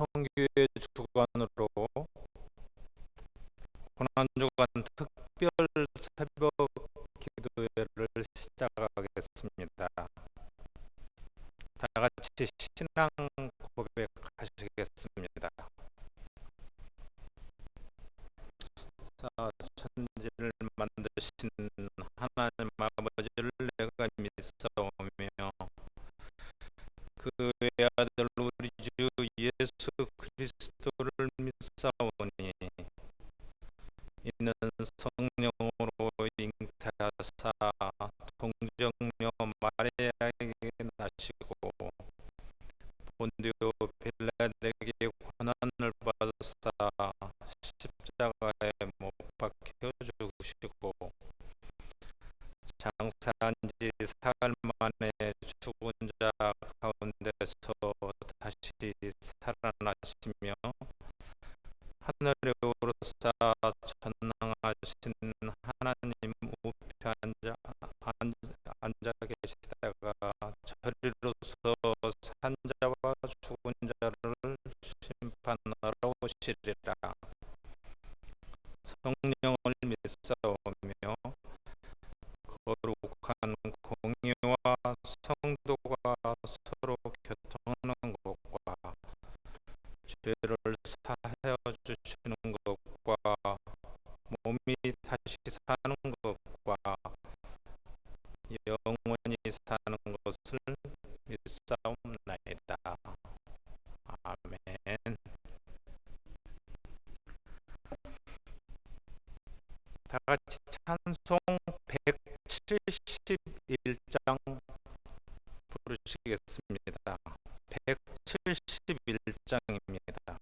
성교회 주관으로 고난주간 특별 새벽 기도회를 시작하겠습니다. 다 같이 신앙 고백하시겠습니다. 자, 천지를 만드신 하나님 아버지를 내가 믿사오며 그 외아들 우리 주 예수 그리스도를 믿사오니 이는 성령으로 잉태하사 동정녀 마리아에게 나시고 본디오 빌라에게 고난을 받으사 십자가에 못 박혀 죽으시고 장사한 지 사흘 만에 죽은 자 가운데서 다시 살아나시며 하늘에 오르사 전능하신 하나님 우편 앉아 계시다가 저리로서 산자와 죽은 자를 심판하러 오시리라. 성령을 믿사오며 거룩한 공의와 성도가 서로 교통하는 것과 죄를 사하여 주시는 것과 몸이 다시 사는 것과 영원히 사는 것을 믿사옵나이다. 아멘. 다 같이 찬송 171장 부르시겠습니다. 171장입니다.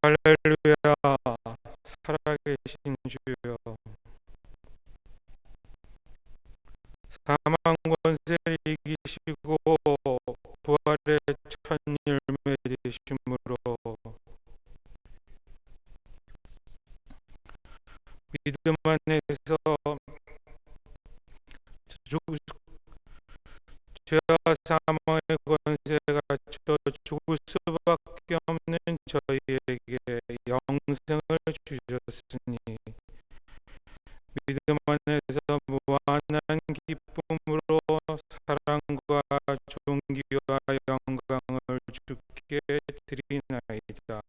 할렐루야. 살아계신 주여, 사망 권세를 이기시고 부활의 첫 열매 되심으로 믿음 안에서 죄와 사망의 권세가 저 죽을 수밖에 없는 저희에게 영생을 주셨으니 믿음 안에서 무한한 기쁨으로 사랑과 존귀와 영광을 주께 드리나이다.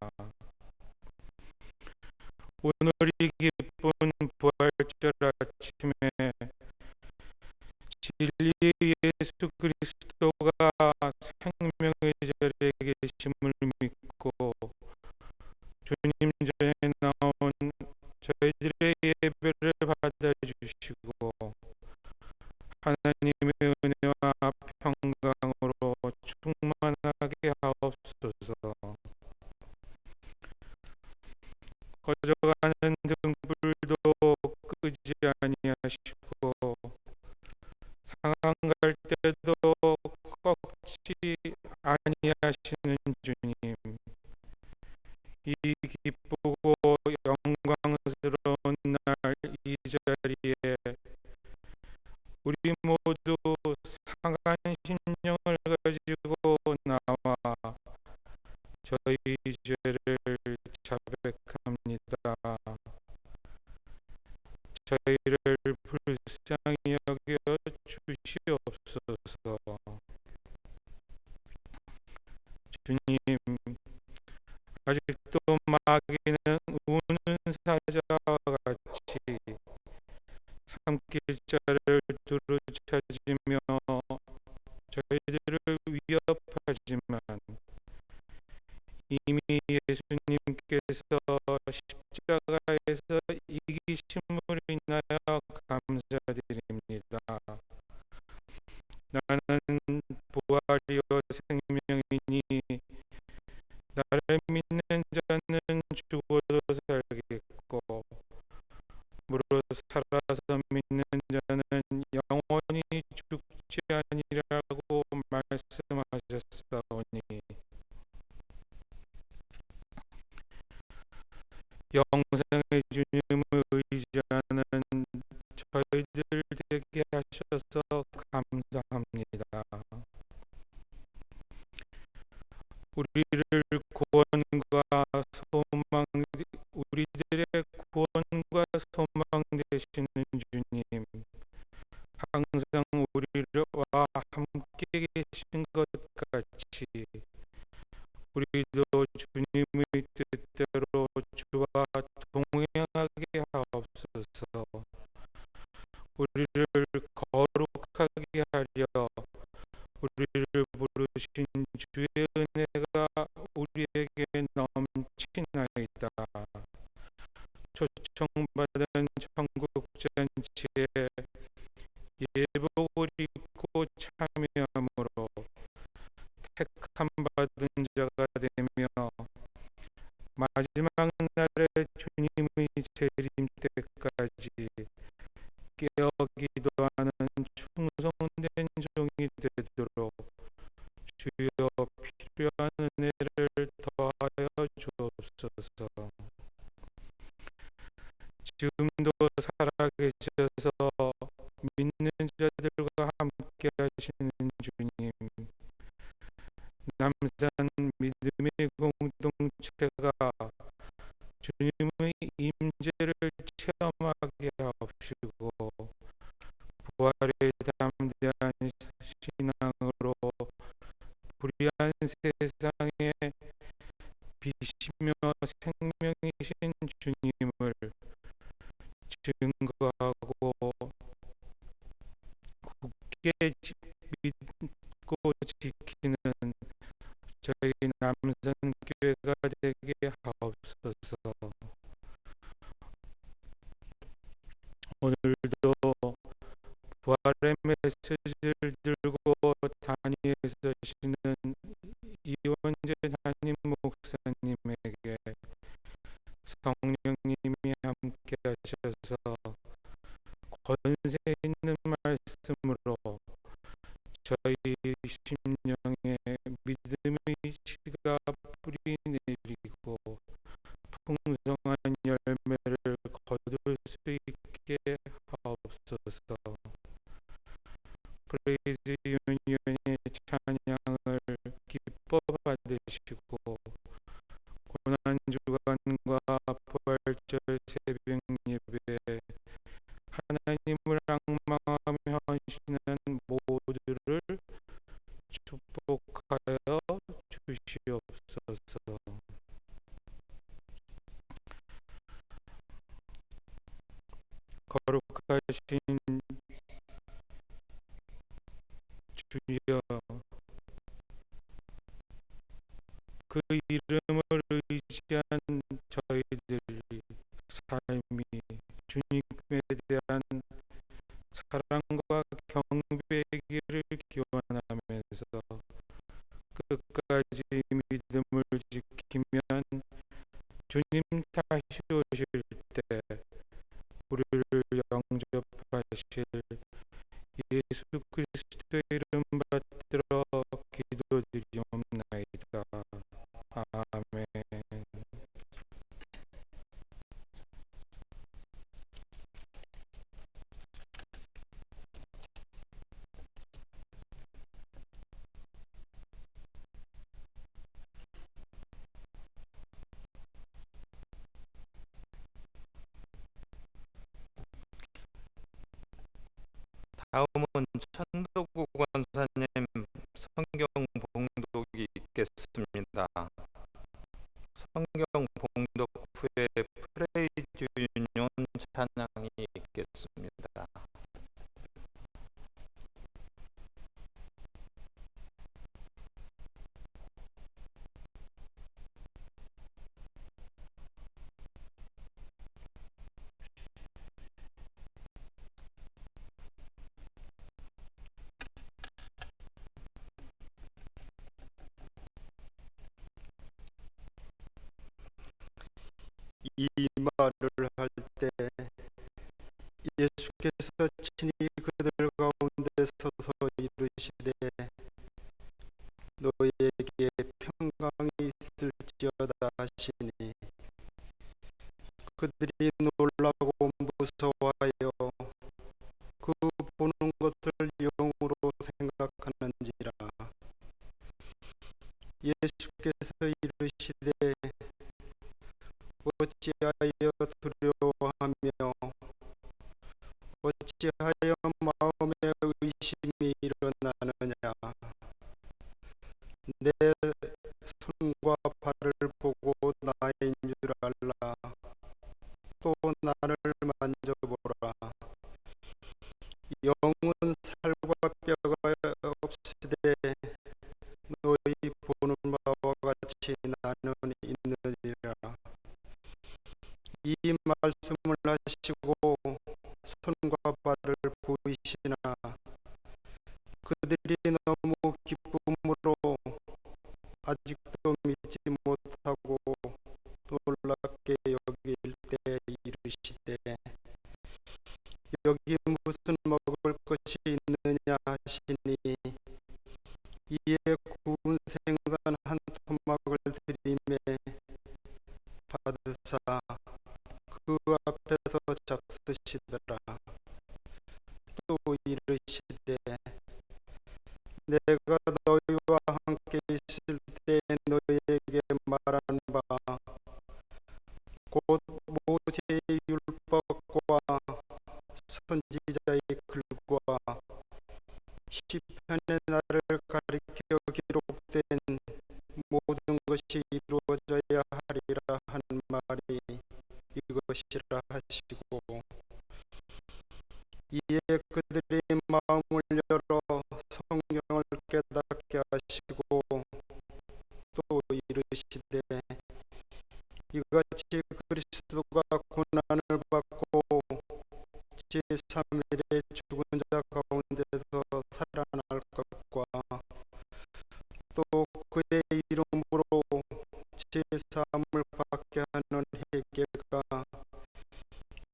오늘 이 기쁜 부활절 아침에 진리의 예수 그리스도가 생명의 자리에 계심을 믿고 주님 전에 나온 저희들의 예배를 받아주시고 하나님의 은혜와 평강으로 충만하게 하옵소서. 꺼져가는 등불도 끄지 아니하시고 상한 갈 때도 꺾지 아니하시는 주님, 이 기쁘고 영광스러운 날 이 자리에 우리 모두 상한 심령을 가지고 나와 저희 죄를 자백합니다. 저희를 불쌍히 여겨 주시옵소서. 주님, 아직도 마귀는 우는 사자와 같이 삼킬자를 두루 찾으며 저희들을 위협하지만 이미 예수님께서 십자가에서 이기심으로 인하여 감사드립니다. 나는 부활이요 생명이니 나를 믿는 자는 죽어도 살겠고 무릇 살아서 믿는 자는 영원히 죽지 아니라고 말씀하셨사오니 영생의 주님을 의지하는 저희들 되게 하셔서 감사합니다. 우리를 구원과 소망, 우리들의 구원과 소망 되시는 주님, 항상 우리와 함께 계신 것 같이 우리도 주님의 뜻대로 주와 동행하게 하옵소서. 우리를 거룩하게 하려 우리를 부르신 주의 은혜가 우리에게 넘치나이다. 초청받은 천국잔치에 예복을 입고 참여함으로 택함 받은 자가 되며 마지막 날에 주님의 재림 때까지 깨어 기도하는 충성된 종이 되도록 주여 필요한 은혜를 더하여 주옵소서. 지금도 살아계셔서 믿는 자들과 함께 하시는 주님, 남산 믿음의 공동체가 주님의 임재를 체험하게 하옵시고 부활에 담대한 신앙으로 불의한 세상에 빛이며 생명이신 주님을 증거하고 굳게 믿고 지키는 저희 남산교회가 되게 하옵소서. 오늘도 부활의 메시지를 들고 단위에서 시는 이원재 담임 목사님에게 함께 하셔서 권세 있는 말씀으로 저희 심령에 믿음의 씨가 뿌리 내리고 풍성한 열매를 거둘 수 있게 하옵소서. 프레이즈 유니온의 찬양을 기뻐 받으시고 고난주간과 부활절 새벽 예배에 하나님을 앙망하며 헌신한 모두를 축복하여 주시옵소서. 거룩하신 주여, 그 이름을 의지한 저희들이 삶이 주님에 대한 사랑과 경배기를 기원하면서 끝까지 믿음을 지키면 주님 다시 오실 때 우리를 영접하실 예수 그리스도의 이름 받들어 기도드리옵나이다. 아멘. 다음은 천도구 권사님 성경 봉독이 있겠습니다. 성경 봉독 후에 프레이즈 유니온 찬양이 있겠습니다. 이 말을 할 때 예수께서 친히 그들 가운데 서서 이르시되 너희에게 평강이 있을지어다 하시니 그들이 놀라고 무서워하여 그 보는 것을 영으로 생각하는지라. 예수께서 이르시되 어찌하여 두려워하며 어찌하여 마음에 의심이 일어나느냐. 내 손과 발을 보고 나인 줄 알라. 또 나를 만져보라. 영은 살과 뼈가 없으되 너희 보는 바와 같이 나는 있느니라. 이 말씀을 하시고 손과 발을 보이시나 그들이 너무 기쁨으로 아직도 믿지 못하고 놀랍게 여길 때 이르시되 여기 무슨 먹을 것이 있느냐 하시니 이에 구운 생선 한 토막을 드리매 받으사 그 앞에서 잡수시더라. 또 이르시되 내가 너희와 함께 있을 때 너희에게 말한 바 곧 모세의 율법과 선지자의 글과 시편의 나를 가리켜 기록된 모든 것이 이루어져야 하리라 한 말이 이것이라 하시고 이에 그들의 마음을 열어 성경을 깨닫게 하시고 또 이르시되 이같이 그리스도가 고난을 받고 제3일에 죽은 자 가운데서 살아날 것과 또 그의 이름으로 제사함을 받게 하는 회개가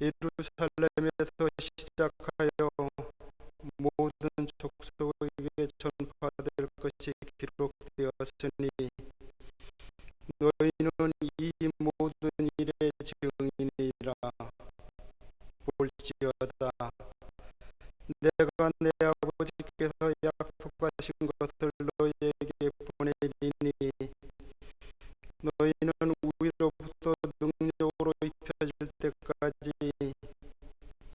예루살렘에서 시작하여 모든 족속에게 전파될 것이 기록되었으니 너희는 이 모든 일의 증인이라. 볼지어다 내가 내 아버지께서 약속하신 것을 너희에게 보내리니 너희는 위로부터 능력으로 입혀질 때까지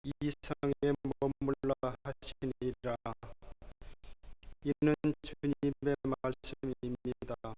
이 성에 머물러 하시니라. 이는 주님의 말씀입니다.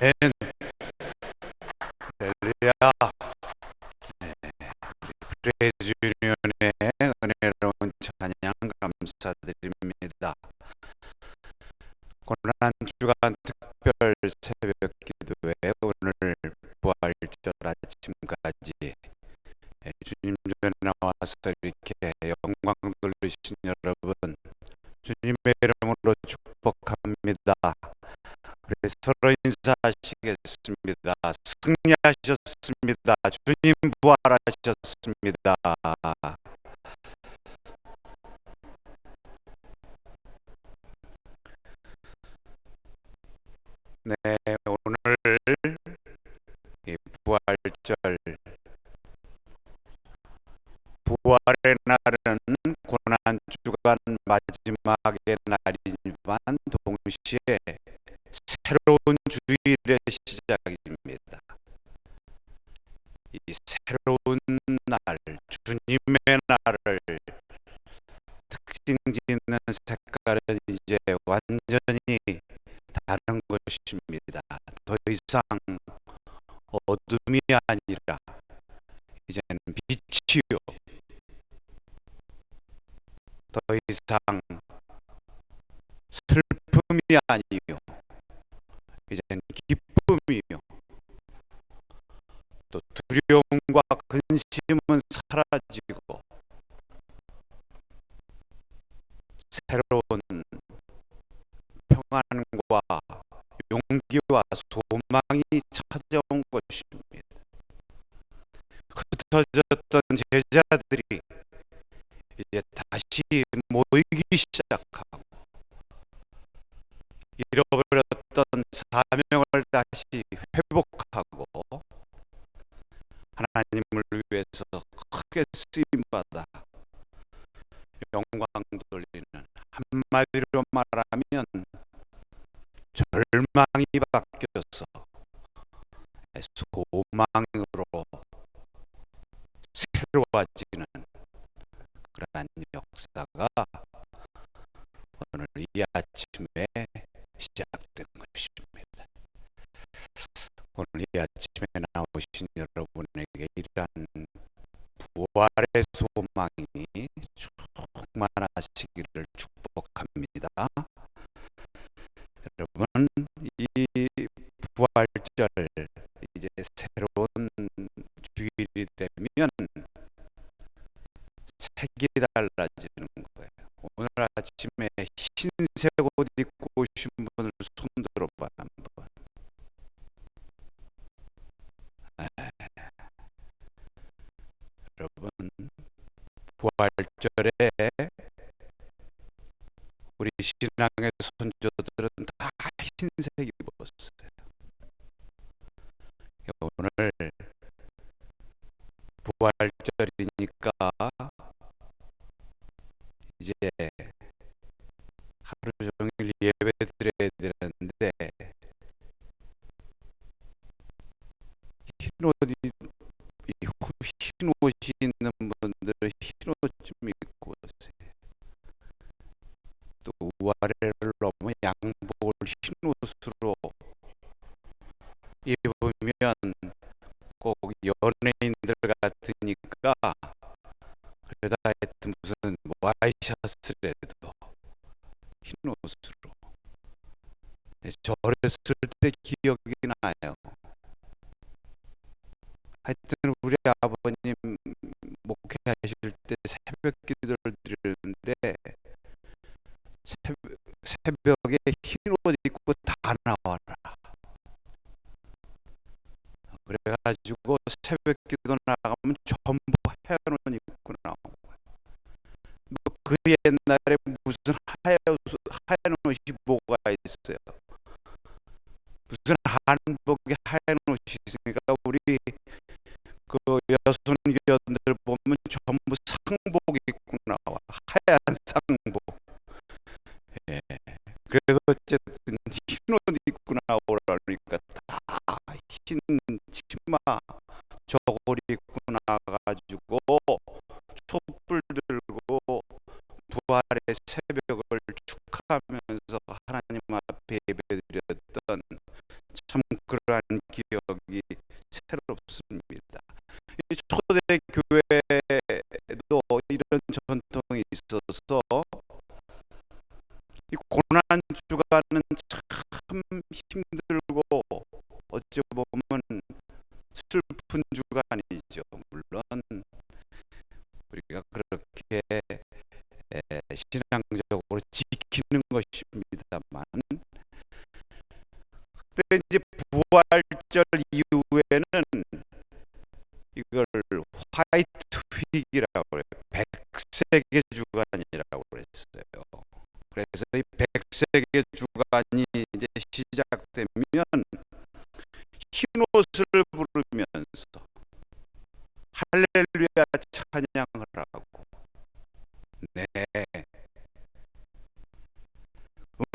할렐루야. 프레이즈 유니온의 은혜로운 찬양 감사드립니다. 고난주간 특별 새벽 기도회 오늘 부활절 아침까지 주님 전에 나와서 이렇게 영광 돌리신 여러분 주님의 이름으로 축복합니다. 우리 서로 인사하시겠습니다. 승리하셨습니다. 주님 부활하셨습니다. 네, 오늘 이 부활절 부활의 날은 고난주간 마지막의 날이지만 동시에 새로운 주일의 시작입니다. 이 새로운 날, 주님의 날을 특징 짓는 색깔은 이제 완전히 다른 것입니다. 더 이상 어둠이 아니라 이제는 빛이요. 더 이상 슬픔이 아니요. 이제는 기쁨이요. 또 두려움과 근심은 사라지고 새로운 평안과 용기와 소망이 찾아온 것입니다. 흩어졌던 제자들이 이제 다시 모이기 시작하고 잃어버렸던 사명을 다시 회복하고 하나님을 위해서 크게 쓰임받아 영광 돌리는, 한마디로 말하면 절망이 바뀌어서 소망으로 새로워지는 그러한 역사가 오늘 이 아침에 시작된 것입니다. 오늘 이 아침에 나오신 여러분에게 이러한 부활의 소망이 충만하시기를 축복합니다. 여러분, 이 부활절 이제 새로운 주일이 되면 색이 달라지는 거예요. 오늘 아침에 흰색 옷 입고 오신 분을 손 들어봐 한번. 여러분, 부활절에 우리 신앙의 선조들은 다 흰색 입었어요. 오늘 부활절이니까 이제 하루 종일 예배 드려야 되는데 흰 옷이 있는 분들은 흰 옷 좀 입고 오세요. 또 우아래를 넘어 양복을 흰 옷으로 입으면 꼭 연예인들 같으니까 그러다 하여튼 무슨 와이셔츠라도 흰 옷으로 저랬을 때 기억이 나요. 하여튼 우리 아버님 목회하실 때 새벽 기도를 드리는데 새벽에 흰 옷 입고 다 나와라. 그래가지고 새벽 기도 나가면 전부 하얀 옷 입고 나오고, 그 옛날에 무슨 하얀 옷이 뭐가 있어요? 무슨 한복에 하얀 옷이 있으니까 우리 그 여순교들 보면 전부 상복 입고 나와. 하얀 상복. 예. 그래서 어쨌든 흰 옷 입고 나오라니까 다 흰 치마 저고리 입고 나가지고 촛불 들고 부활의 새벽을 축하하면서 하나님 앞에 예배드렸던 참 그런 고난 주간은 참 힘들고 어찌 보면 슬픈 주간이죠. 물론 우리가 그렇게 신앙적으로 지키는 것입니다만, 근데 이제 부활절 이후에는 이걸 화이트 윅이라고 그래요. 백색의 주간이라고 그랬어요. 그래서 이 백색의 주간이 이제 시작되면 흰 옷을 부르면서 할렐루야 찬양을 하고, 네,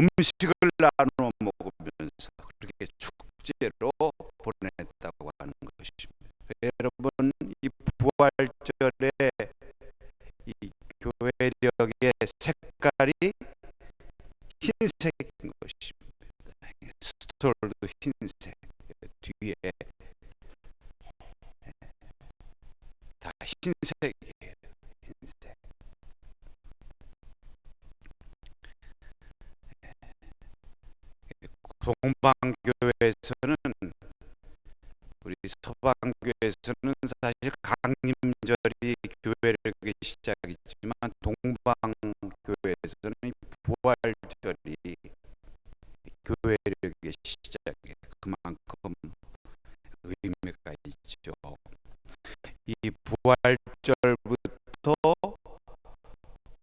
음식을 나누어 먹으면서 그렇게 축제로 보냈다고 하는 것입니다. 여러분, 이 부활절에 이 교회력의 색깔이 흰색인 것입니다. 스톨도 흰색, 뒤에 다 흰색이에요. 흰색. 동방교회에서는, 우리 서방교회에서는 사실 강림절이 교회력의 시작이지만, 동방교회에서는 부활절이 교회력의 시작이에요. 그만큼 의미가 있죠. 이 부활절부터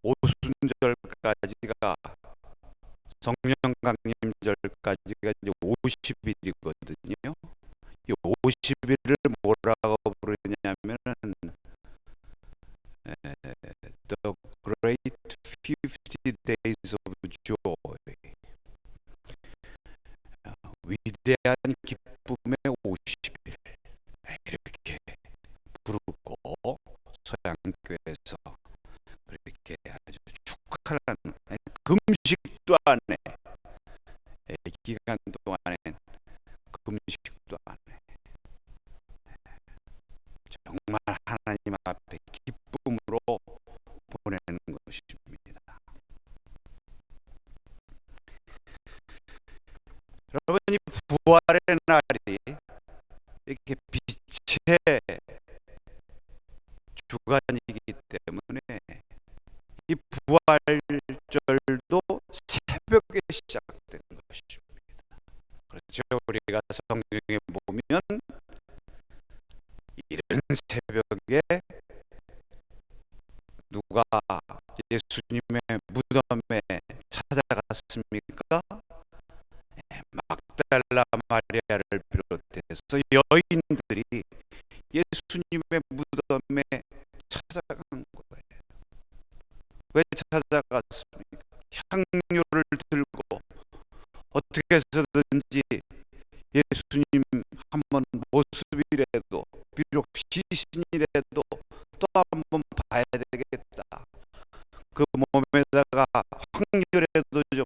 오순절까지가, 성령강림절까지가 이제 50일이거든요. 이 50일을 뭐라고 부르냐면은 The Great 50 Days of Joy, 위대한 기쁨의 50일, 이렇게 부르고 서양교회에서 그렇게 아주 축하하는, 금식도 안 해. 기간 동안에 금식도 안 해. 정말 하나님 앞에 기쁨으로 보내는 것입니다. 여러분, 이 부활의 날이 이렇게 빛의 주간이기 때문에 이 부활절도 새벽에 시작된 것입니다. 그렇죠. 우리가 성경에 보면 이른 새벽에 누가 예수님의 무덤에 찾아갔습니까? 막달라 마리아를 비롯해서 여인들이 예수님의 무덤에 찾아간 거예요. 왜 찾아갔습니까? 향료를 들고 어떻게 해서든지 예수님 한번 모습이라도, 비록 시신이라도 또 한번 봐야 되겠다. 그 몸에다가 향료라도 좀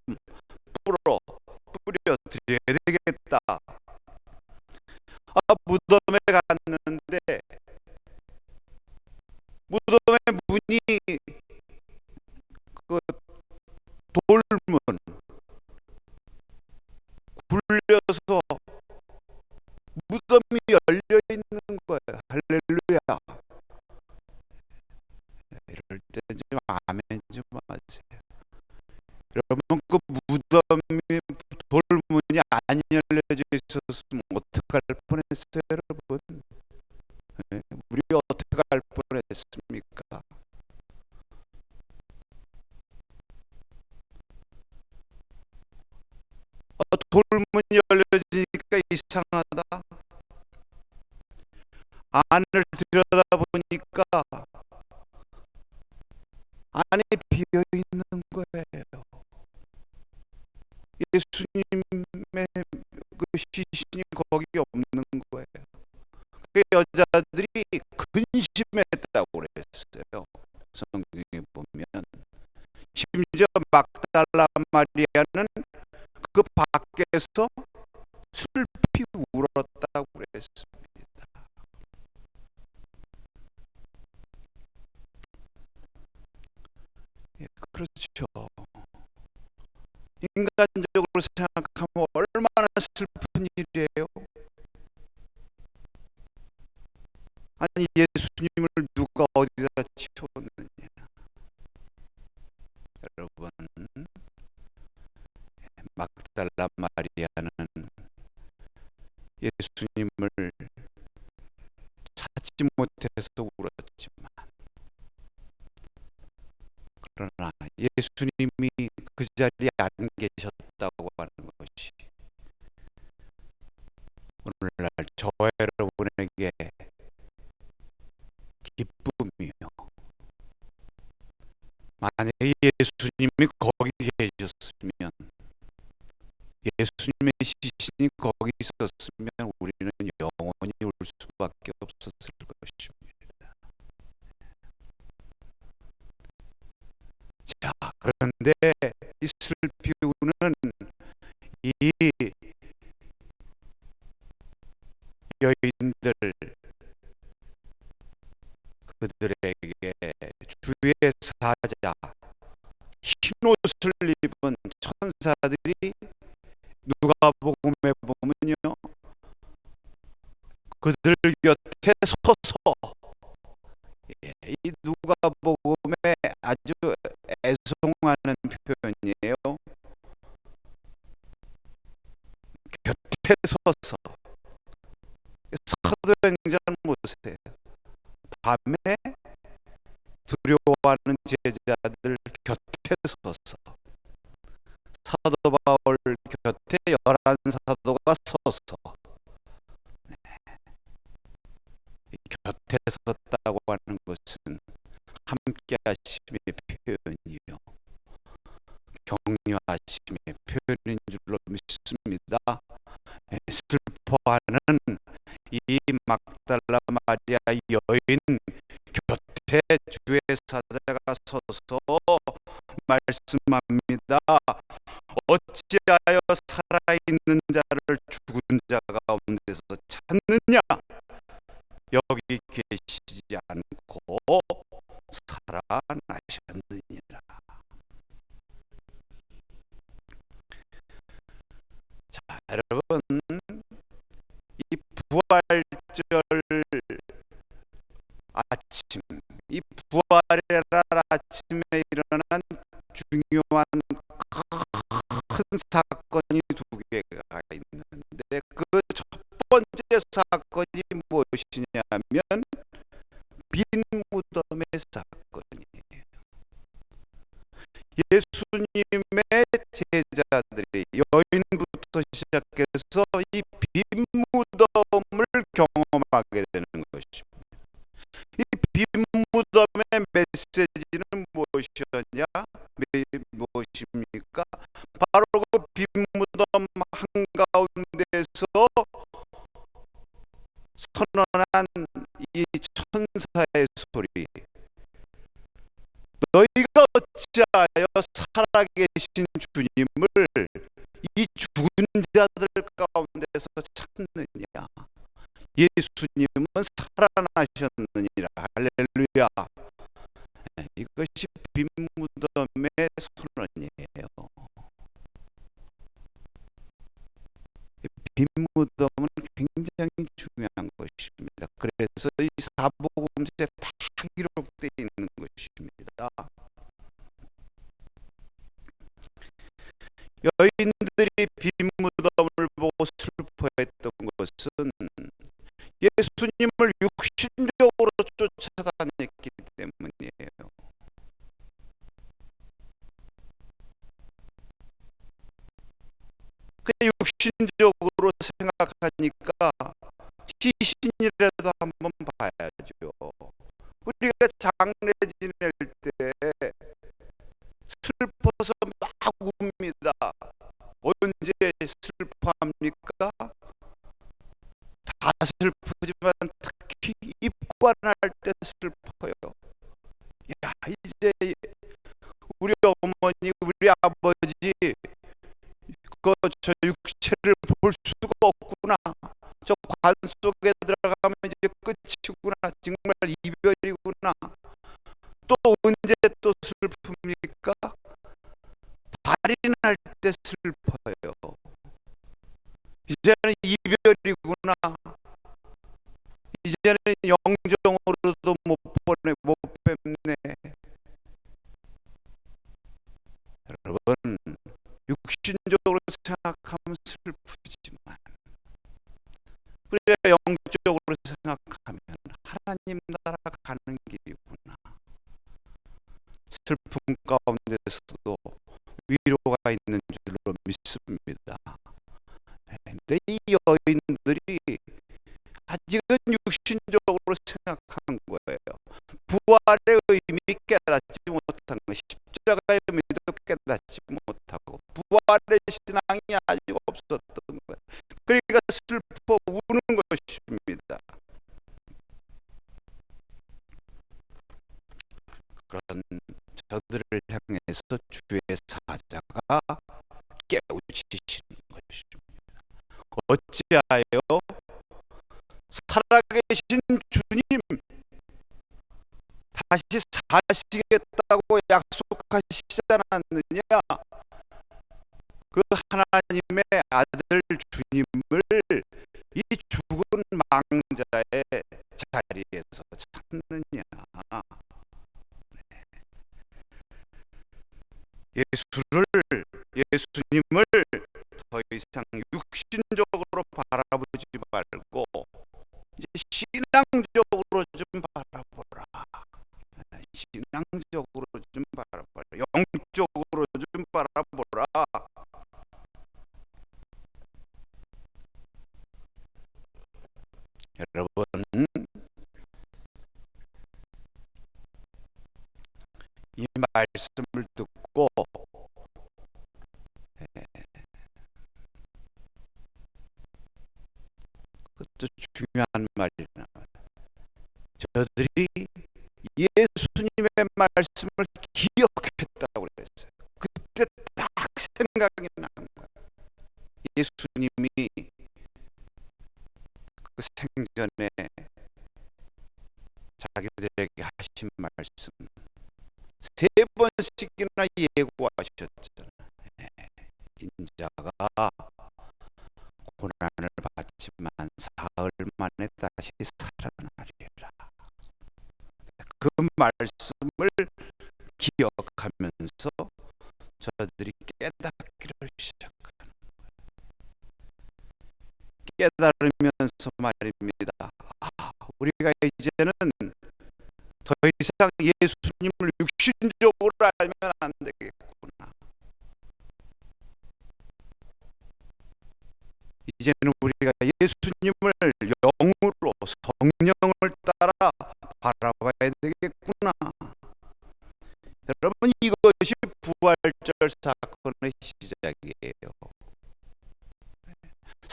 뿌려 드려야 되겠다. 무덤에 갔는데 무덤의 문이, 그 돌문 굴려서 무덤이 열려 있는 거예요. 할렐루야. 이럴 때 좀 아멘 좀 하세요. 여러분, 그 무덤이, 돌문이 안 열려져 있었으면 어떡할 뻔했어요, 여러분? 네, 우리 어떻게 할 뻔했습니까? 돌문이 열려지니까 이상하다. 안을 들여다보니까 안에 비어 있는 거예요. 예수님의 그 시신이 거기 없는 거예요. 그 여자들이 근심했다고 그랬어요. 성경에 보면 심지어 막달라 마리아는 그 밖에서 슬피 울었다고 그랬습니다. 그렇죠. 생각하면 얼마나 슬픈 일이에요. 아니 예수님을 누가 어디다 치웠느냐. 여러분, 막달라 마리아는 예수님을 찾지 못해서 울었지만, 그러나 예수님이 그 자리에 안 계셨다고 하는 것이 오늘날 저와 여러분에게 기쁨이요. 만약에 예수님이 거기 계셨으면, 예수님의 시신이 거기 있었으면 우리는 영원히 울 수밖에 없었을 것입니다. 자, 그런데 이 슬피우는 이 여인들, 그들에게 주의 사자, 흰옷을 입은 천사들이 누가복음에 보면요, 그들 곁에 서서, 이 누가복음에 아주 애송하는 표현이에요. 곁에 서서, 사도행전 보세요. 밤에 두려워하는 제자들 곁에 서서, 사도 바울 곁에 11사도가 서서, 곁에 섰다고 하는 것은 함께 하심의 표현이요, 격려하심의 표현인 줄로 믿습니다. 슬퍼하는 이 막달라 마리아 여인 곁에 주의 사자가 서서 말씀합니다. 어찌하여 살아있는 자를 죽은 자 가운데서 찾느냐? 여기 계시지 않고 살아나셨느니라. 자, 여러분, 이 부활절 아침, 이 부활의 아침에 일어난 중요한 큰 사건이 두 개가 있는데, 그 첫 번째 사건이 무엇이냐면 빈 무덤의 사건이에요. 예수님의 제자들이 여인부터 시작해서 이 빈 무덤을 경험하게 되는 것입니다. 이 빈 무덤의 메시지는 무엇이었냐? 무엇입니까? 바로 그 빈 무덤 한가운데서 선언한 이 천사의 소리, 너희가 어찌하여 살아계신 주님을 이 죽은 자들 가운데서 찾느냐? 예수님은 살아나셨느니라. 할렐루야. 이것이 빈 무덤의 선언이에요. 빈 무덤은 굉장히 중요한 것입니다. 그래서 이 사복음서에 다 기록되어 있는 것입니다. 여인들이 빈 무덤을 보고 슬퍼했던 것은 예수님을 육신적으로 쫓아다녔기 때문이에요. 그 육신적으로 생각하니까 시신이라도 한번 봐야죠. 우리가 장례 지낼 때 슬퍼서 막 웁니다. 언제 슬퍼합니까? 다 슬프지만 특히 입관할 때 슬퍼요. 야, 이제 우리 어머니, 우리 아버지 저 육체를 볼 수가 없구나. 저 관 속에 들어가면 이제 끝이구나. 정말 이별이구나. 또 언제 또 슬픕니까? 발이 날 때 슬퍼요. 이제는 이별이구나. 이제는 영정으로도 못 뵙네. 여러분, 육신적으로 생각하면 슬프지만 우리가 영적으로 생각하면 하나님 나라 가는 길이구나. 슬픔 가운데서도 위로가 있는 줄로 믿습니다. 근데 이 여인들이 아직은 육신적으로 생각한 거예요. 부활의 의미 깨닫지 못한 거, 십자가의 의미도 깨닫지 못하고 부활의 신앙이 아직 없었던 거예요. 그러니까 슬퍼 우는 것입니다. 그런 저들을 향해서 주의 사자가 깨우치시는 것입니다. 어찌하여 살아계신 주님 다시 사시겠다고 약속하시지 않았느냐? 그 하나님의 아들 주님을 이 죽은 망자의 자리에서 찾느냐? 예수님을 더 이상 육신적으로 바라보지 말고 이제 신앙적으로 좀 바라보라. 신앙적으로 좀 바라보라. 영적으로 좀 바라보라. 여러분, 이 말씀을 듣고 그것도 중요한 말이나 저들이 예수님의 말씀을 기억했다고 그랬어요. 그때 딱 생각이 난 거예요. 예수님이 그 생전에 자기들에게 하신 말씀 3번씩이나 예고하셨잖아요. 인자가 고난을 받지만 사흘 만에 다시 살아나리라. 그 말씀을 기억하면서 저들이 깨닫기를 시작하는 거예요. 깨달으면서 말입니다. 우리가 이제는 더 이상 예수님을 육신적으로 알면 안 되겠구나. 이제는 우리가 예수님을 영으로 성령을 따라 바라봐야 되겠구나. 여러분, 이것이 부활절 사건의 시작이에요.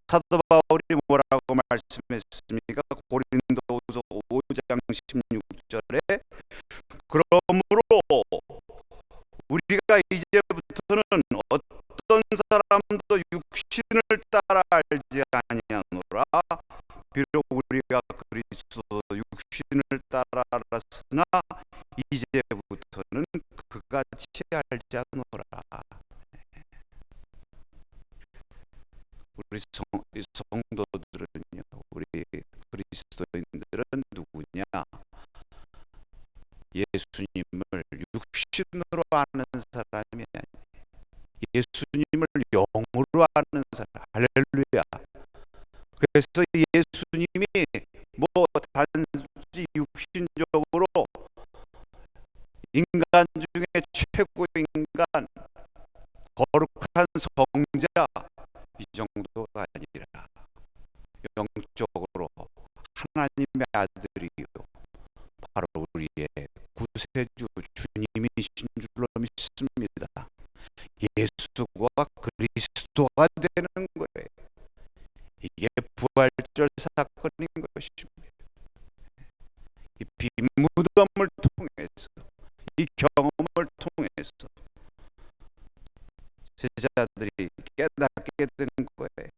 사도 바울이 뭐라고 말씀했습니까? 고린도후서 5장 16절에 그러므로 우리가 이제부터는 어떤 사람도 육신을 따라 알지 아니하노라. 비록 우리가 그리스도 육신을 따라 알았으나 이제부터는 그같이 알지 않노라. 우리 성도들은요, 우리 그리스도인들은 누구냐? 예수님을 육신으로 아는 사람이 아니에요. 예수님을 영으로 아는 사람. 할렐루야. 그래서 예수님이 뭐 단지 육신적으로 인간 중에 최고 인간, 거룩한 성자 이 정도가 아니라 영적으로 하나님의 아들이요 바로 우리의 구세주 주님이신 줄로 믿습니다. 예수가 그리스도가 되는 거예요. 이게 부활절 사건인 것입니다. 이 빈무덤을 통해서, 이 경험을 통해서 제자들이 깨닫게 된 거예요.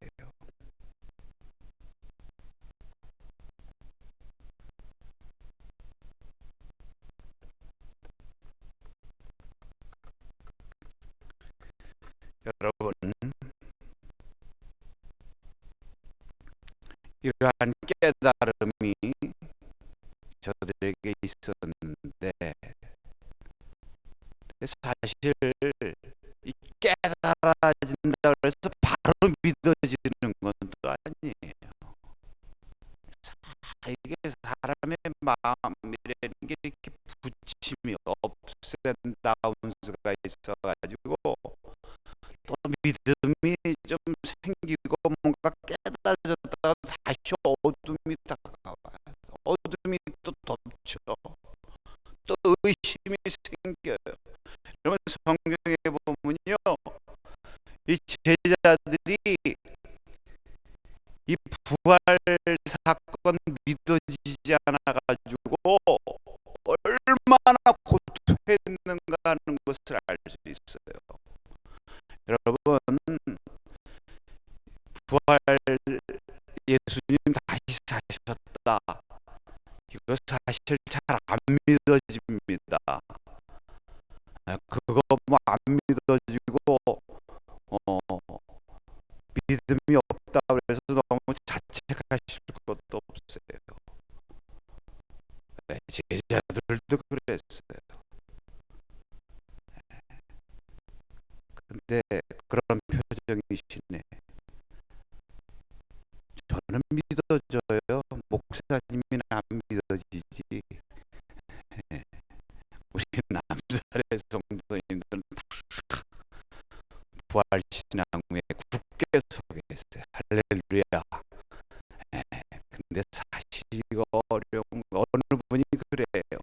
여러분, 이러한 깨달음이 저들에게 있었는데, 사실 이 깨달아진다 그래서 바로 믿어지는 건 또 아니에요. 이게 사람의 마음이라는 게 이렇게 부침이 업센다운스가 있어가지고 또 믿음이 좀 생기고 뭔가 깨달아졌다가 다시 어둠이 다가와요. 어둠이 또 덮쳐 또 의심이 생겨요. 그러면 성경에 보면요, 이 제자들이 이 부활 사건 믿어지지 않아가지고 얼마나 고통했는가 하는 것을 알 수 있어요. 여러분, 부활 예수님 다시 사셨다, 이거 사실 잘 안 믿어집니다. 그거 뭐 안 믿어지고 믿음이 없다 그래서 너무 자책하실 것도 없어요. 제자들도 그랬어요. 근데 그런 표정이시네. 저는 믿어져요. 목사님은 안 믿어지지. 우리 남살의 성도님들은 다 부활신앙에 굳게 서게 했어요. 할렐루야. 근데 사실 이거 어려운 거, 어느 분이 그래요.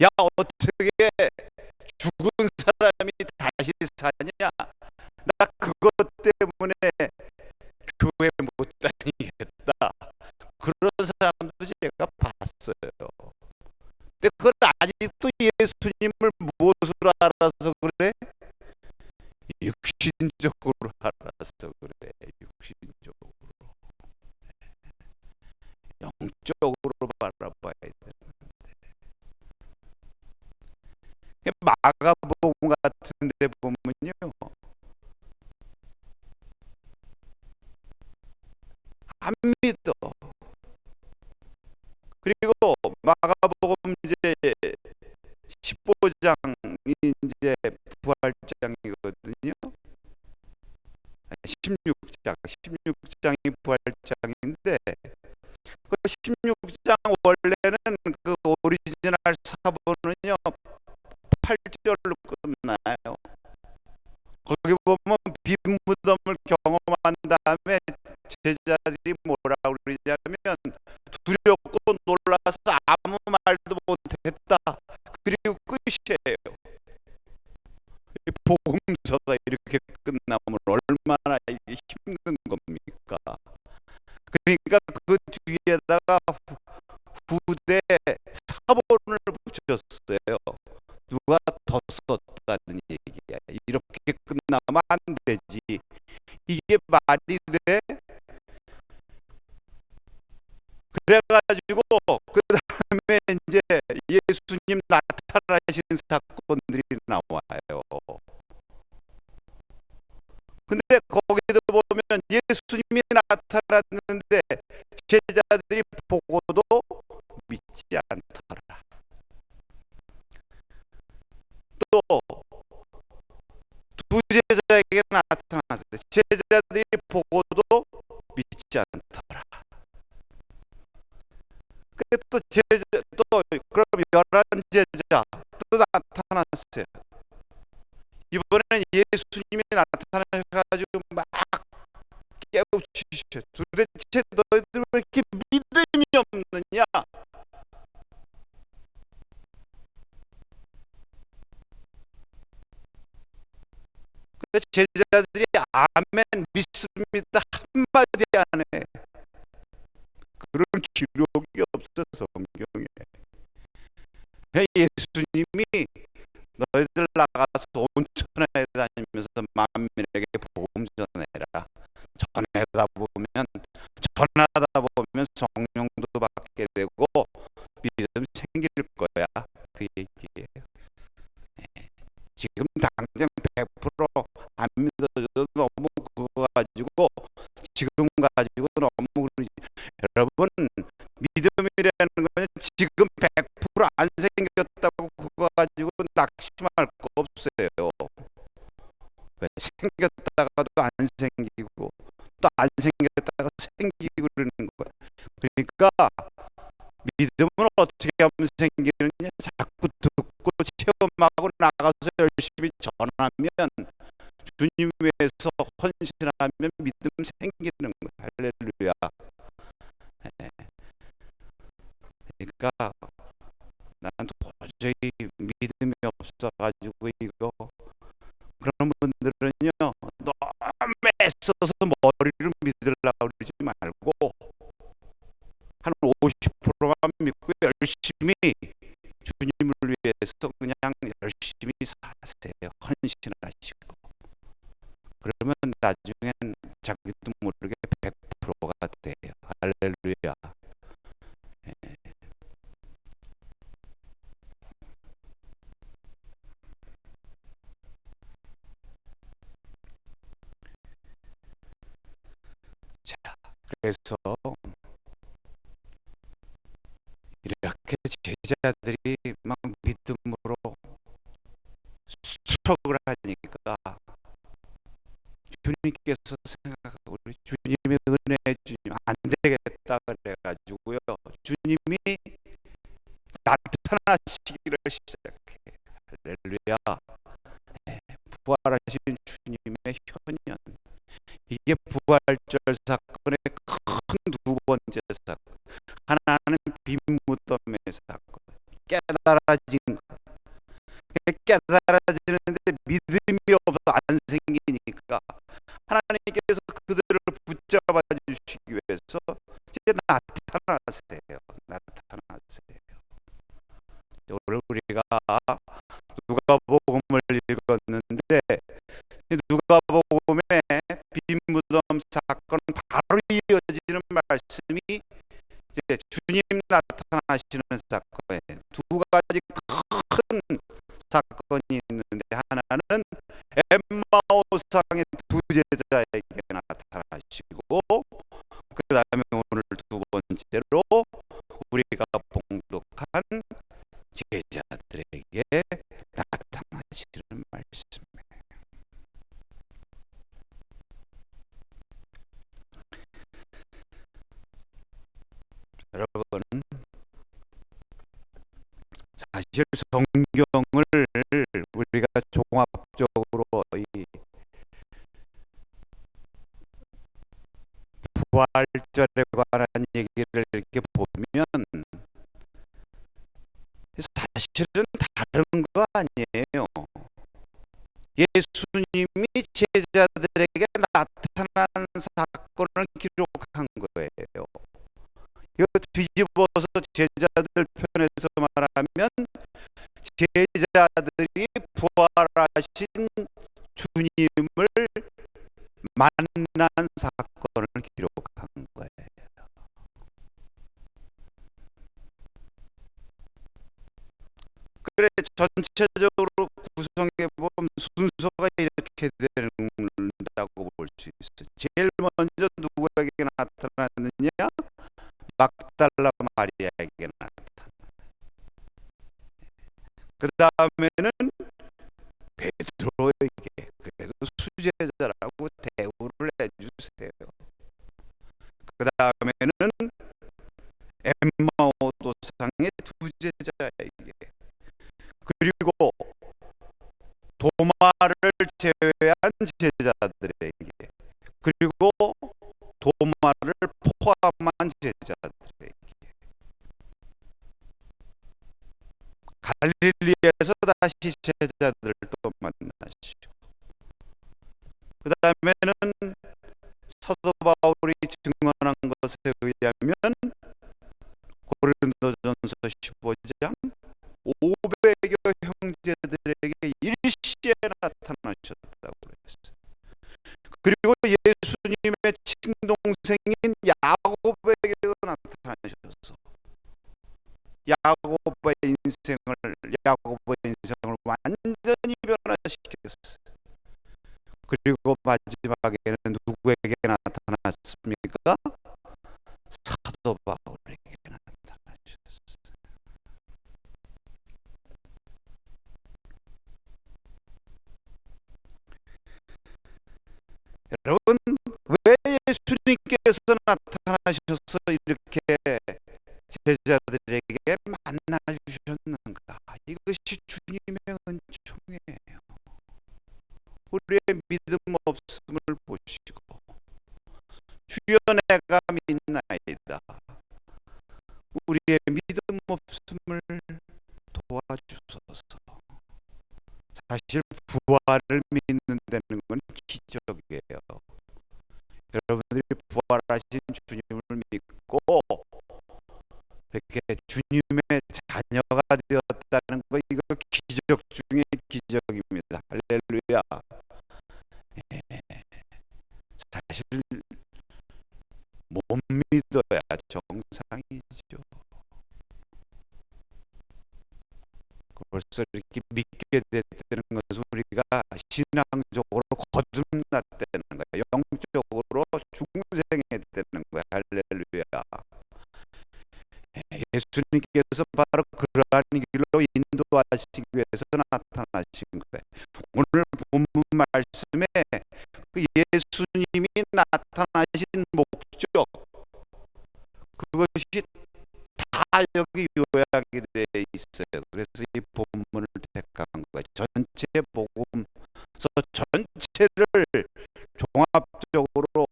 야, 어떻게 죽은 사람이 다시 사냐? 나 그것 때문에 교회 못 다니겠다. 그런 사람도 제가 봤어요. 근데 그걸 아직도 예수님을 무엇으로 알아서 그래? 육신적으로 알아서 그래. 육신적으로. 영적으로 바라봐야 되는데. 마가복음 같은 데 보면요, 안 믿어. 그리고 마가복음 이제 15장이 이제 부활장이거든요. 16장이 부활장인데, 그 16장 원래는 그 오리지널 사본은요 8절로 끝나요. 거기 보면 빈 무덤을 경험한 다음에 제자들이 뭐라고 그러냐면 두렵고 놀라서 아무 말도 못했다. 그리고 끝이에요. 이 복음서가 이렇게 끝나면 얼마나 이게 힘든 겁니까? 그러니까 그 뒤에다가 후대 사본을 붙였어요. 누가 더 썼다는 얘기야. 이렇게 끝나면 안 되지. 이게 말이 돼? 그래가지고 그 다음에 이제 예수님 나타나신 사건들이 나와요. 근데 거기도 보면 예수님이 나타났는데 제자들이 보고도 믿지 않더라. 또 두 제자에게 나타났어요. 제자들이 보고도 믿지 않더라. 또 제자, 또 그럼 11제자 또 나타났어요. 이번에는 예수님이 나타나셔가지고 막 깨우치셔. 도대체 너희들 왜 이렇게 믿음이 없느냐? 그 제자들이 아멘 믿습니다 한마디 안 해. 그런 기록이 없어 성경에. 예수님이 너희들 나가서 온 천하에 다니면서 만민에게 복음 전해라. 전하다 보면 성령도 받게 되고 믿음 생길 거야. 그 얘기예요. 지금 당장 100% 안 믿어줘도 너무 그거 가지고 지금 가지고 너무 그러지. 여러분, 믿음이라는 건 지금 100%안 생겼다고 그거 가지고 낙심할 거 없어요. 왜 생겼다가도 안 생기고 또 안 생겼다가 생기고 그러는 거야. 그러니까 믿음은 어떻게 하면 생기느냐? 자꾸 듣고 체험하고 나가서 열심히 전하면, 주님 위해서 헌신하면 믿음 생기는 거야. 할렐루야. 그러니까 난 도저히 믿음이 없어가지고 이거, 그런 분들은요 너무 애써서 머리로 믿으려고 그러지 말고 한 50%만 믿고 열심히 주님을 위해서 그냥 열심히 사세요. 헌신하시고. 그러면 나중엔 자기도 모르게 100%가 돼요. 할렐루야. 자, 그래서 이렇게 제자들이 막 믿음으로 수척을 하니까 주님께서 생각하고, 우리 주님의 은혜, 주님 안 되겠다 그래가지고요, 주님이 나타나시기를 시작해. 할렐루야. 부활하신 주님의 현현, 이게 부활절 사건의 큰 두 번째 사건. 하나는 빈무덤의 사건, 깨달아진 것. 깨달아지는데 믿음이 없어 안 생기니까 하나님께서 그들을 붙잡아 주시기 위해서 이제 나타나세요. 오늘 우리가 누가복음을 읽었는데, 누가복음의 빈무덤 사건 바로 이어지는 말씀이 이제 주님 나타나시는 사건에 두 가지 큰 사건이 있는데, 하나는 엠마오상의 두 제자에게 나타나시고, 그 다음에 오늘 두 번째로 우리가 봉독한 제자들에게 나타나시는 말씀이에요. 여러분, 사실 성경을 우리가 종합적으로 이 부활절에 관한 얘기를 이렇게 보면 사실은 다른 거 아니에요. 예수님이 제자들에게 나타난 사건을 기록한 거예요. 이거 뒤집어서 제자들 편에서 말하면, 제자들이 부활하신 주님을 만난 사건을 기록한 거예요. 그래, 전체적으로 구성해 보면 순서가 이렇게 된다고 볼 수 있어요. 제일 먼저 누구에게 나타났느냐? 막달라 마리아에게 나타나. 그 다음에는 베드로에게, 그래도 수제자라고 대우를 해주세요. 그 다음에는 엠마오 도상의 두 제자에게, 그리고 도마를 제외한 제자들에게, 그리고 도마를 포함한 제자들에게, 갈릴리에서 다시 제자들을 또 만나시죠. 그 다음에는 사도 바울이 증언한 것에 의하면 고린도전서 15장 500여 형제들에게 일시에 나타나셨다고 그랬어요. 그리고 예수님의 친동생인 야곱에게도 나타나셔서 야곱의 인생을 완전히 변화시켰어요. 그리고 마지막에는 누구에게 나타났습니까? 사도 예수님께서 나타나셔서 이렇게 제자들에게 만나주셨는가? 이것이 주님의 은총이에요. 우리의 믿음 없음을 보시고 주여 내가 믿나이다. 우리의 믿음 없음을 도와주소서. 사실 부활을 믿는다는 건 기적이에요. 여러분들이 부활하신 주님을 믿고 이렇게 주님의 자녀가 되었다는 거, 이거 기적 중에 기적입니다. 할렐루야. 사실 못 믿어야 정상이죠. 벌써 이렇게 믿게 됐다는 것은 우리가 신앙적으로 거듭났다는 거야. 영적으로 중생했다는 거야. 할렐루야. 예수님께서 바로 그러한 길로 인도하시기 위해서 나타나신 거예요. 오늘 본문 말씀에 그 예수님이 나타나신 목적, 그것이 다 여기 요약이 되어 있어요. 그래서 이 본문을 택한 거예요. 전체 복음서 전체를 종합적으로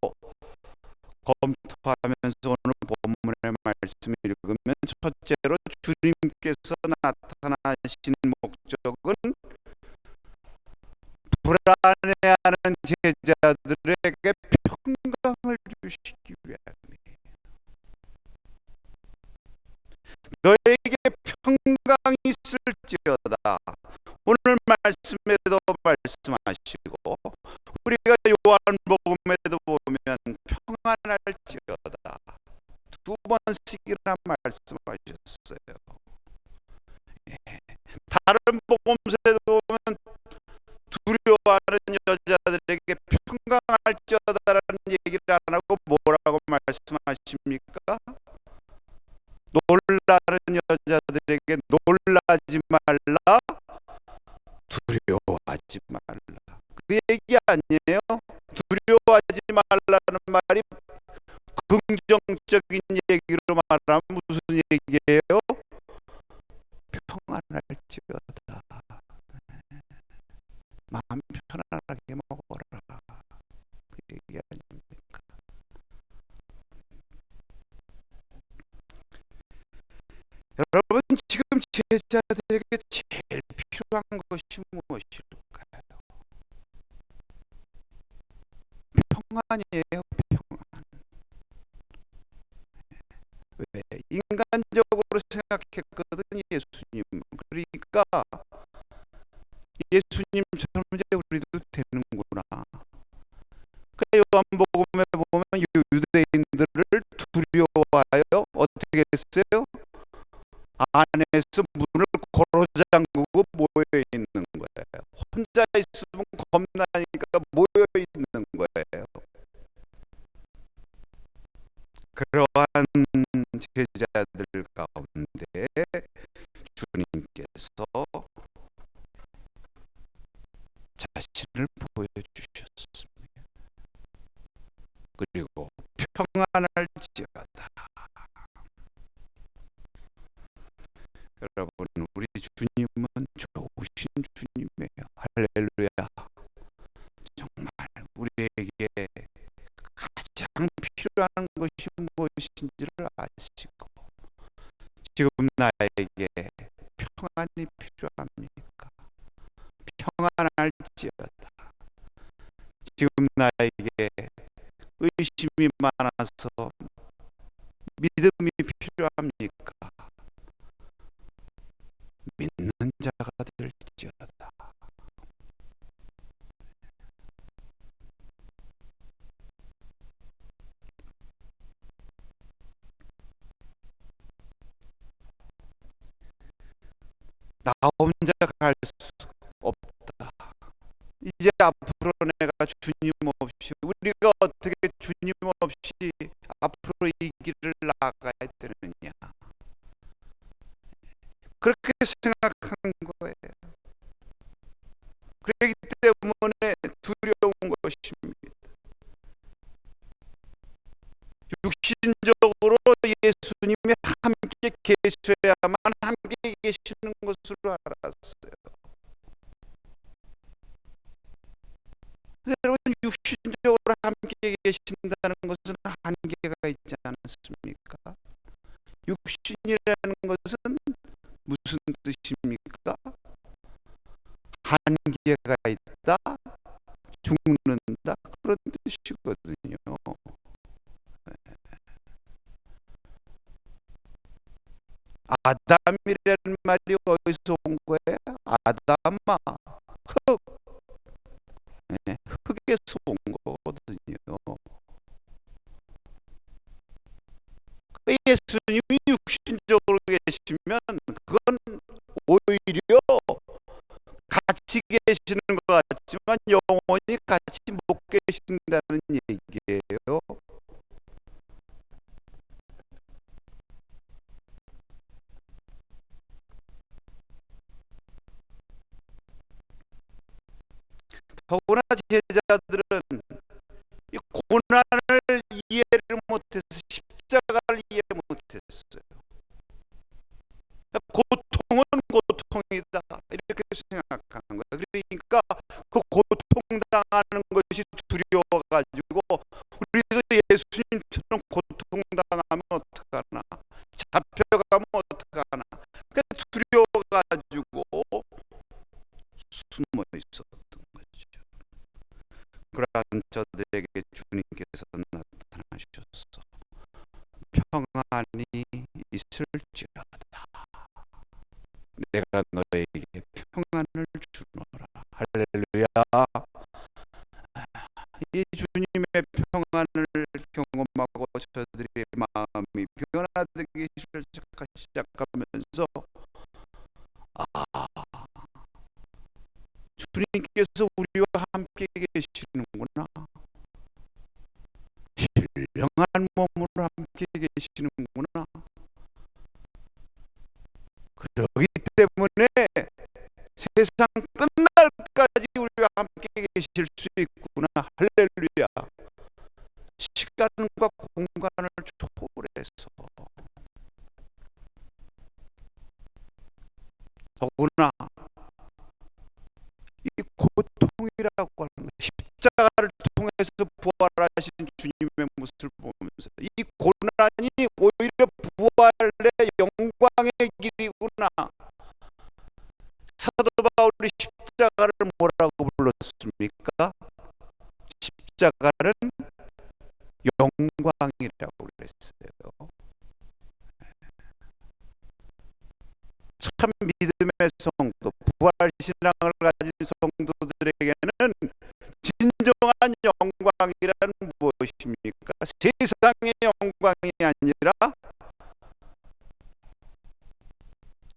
검토하면서 오늘 본문의 말씀을 읽으면, 첫째로 주님께서 나타나신 목적은 불안해하는 제자들에게 평강을 주시기 위함이에요. 너에게 평강이 있을지어다. 오늘 말씀에도 말씀하시고 우리가 요한복음에도 보면 평안할지어다 두 번씩이나 말씀하셨어요. 다른 복음서에도 보면 두려워하는 여자들에게 평강할지어다라는 얘기를 안 하고 뭐라고 말씀하십니까? 놀라는 여자들에게 놀라지 말라, 두려워하지 말라. 그 얘기 아니에요? 두려워하지 말라는 말이 긍정적인 얘기로 말하면 무슨 얘기예요? 평안할지어다. 마음 편안하게 먹어라. 그 얘기 아닙니까? 여러분, 지금 제자들에게 제일 필요한 것이 무엇일까요? 평안이에요. 평안. 왜? 인간적으로 생각했거든 예수님. 그러니까 예수님처럼 이제 우리도 되는구나. 그 요한복음에 보면 유대인들을 두려워하여 어떻게 했어요? 안에서 문을 걸어 잠그고 모여 있는 거예요. 혼자 있으면 겁나니까 모여 있는 거예요. 그러한 제자들 가운데 주님께서 자신을 보여주셨습니다. 그리고 평안할지어다. 여러분, 우리 주님은 좋으신 주님이에요. 할렐루야. 정말 우리에게 가장 필요한 것이 무엇인지를 아시고, 지금 나에게 평안이 필요합니까? 평안할지어다. 지금 나에게 의심이 많아서 믿음이 필요합니까? 믿는 자가 될지어다. 나 혼자 갈 수 없다. 이제 앞으로 내가 주님 없이, 우리가 어떻게 주님 없이 앞으로 이 길을 나가야 되느냐, 그렇게 생각한 거예요. 그렇기 때문에 두려운 것입니다. 육신적으로 예수님이 함께 계셔야만 함께 계시는 것으로 알았어요. 여러분, 육신적으로 함께 계신다는 것은 한계가 있지 않습니까? 육신이라는 것은 무슨 뜻입니까? 한계가 있다, 죽는다, 그런 뜻이거든요. 아담이라는 말이 어디서 온 거예요? 아담아, 흙, 흙에서 온 거거든요. 예수님이 육신적으로 계시면 그건 오히려 같이 계시는 것 같지만 영원히 같이 못 계신다는 얘기예요. 더구나 제자들은 이 고난을 이해를 못해서 십자가를 이해 못했어요. 고통은 고통이다 이렇게 생각하는 거예요. 그러니까 그 고통당하는 것이 두려워가지고 우리도 예수님처럼 고통당하면 어떡하나, 잡혀가면 어떡하나, 그 두려워가지고 숨어 있었던 거죠. 그러한 저들에게 주님께서 나타나셔서 평안이 있을지어다, 내가 너에게 평안을 주노라. 할렐루야. 이 주님의 평안을 경험하고 저들의 마음이 변화되기 시작하면서 주님께서 우리와 함께 계시는구나, 신령한 몸으로 함께 계시는구나. 그렇기 때문에 세상 끝날까지 우리와 함께 계실 수 있구나. 할렐루야. 시간과 공간을 초월해서, 더구나 이 고통이라고 하는 것, 십자가를 통해서 부활하신 주님의 모습을 보면서 이 고난이 오히려 부활의 영광의 길이구나. 사도 바울이 십자가를 뭐라고 불렀습니까? 십자가는 영광이라고 그랬어요. 참 믿음의 성도, 부활신앙을 가진 성도들에게는 진정한 영광이란 무엇입니까? 세상의 영광이 아니라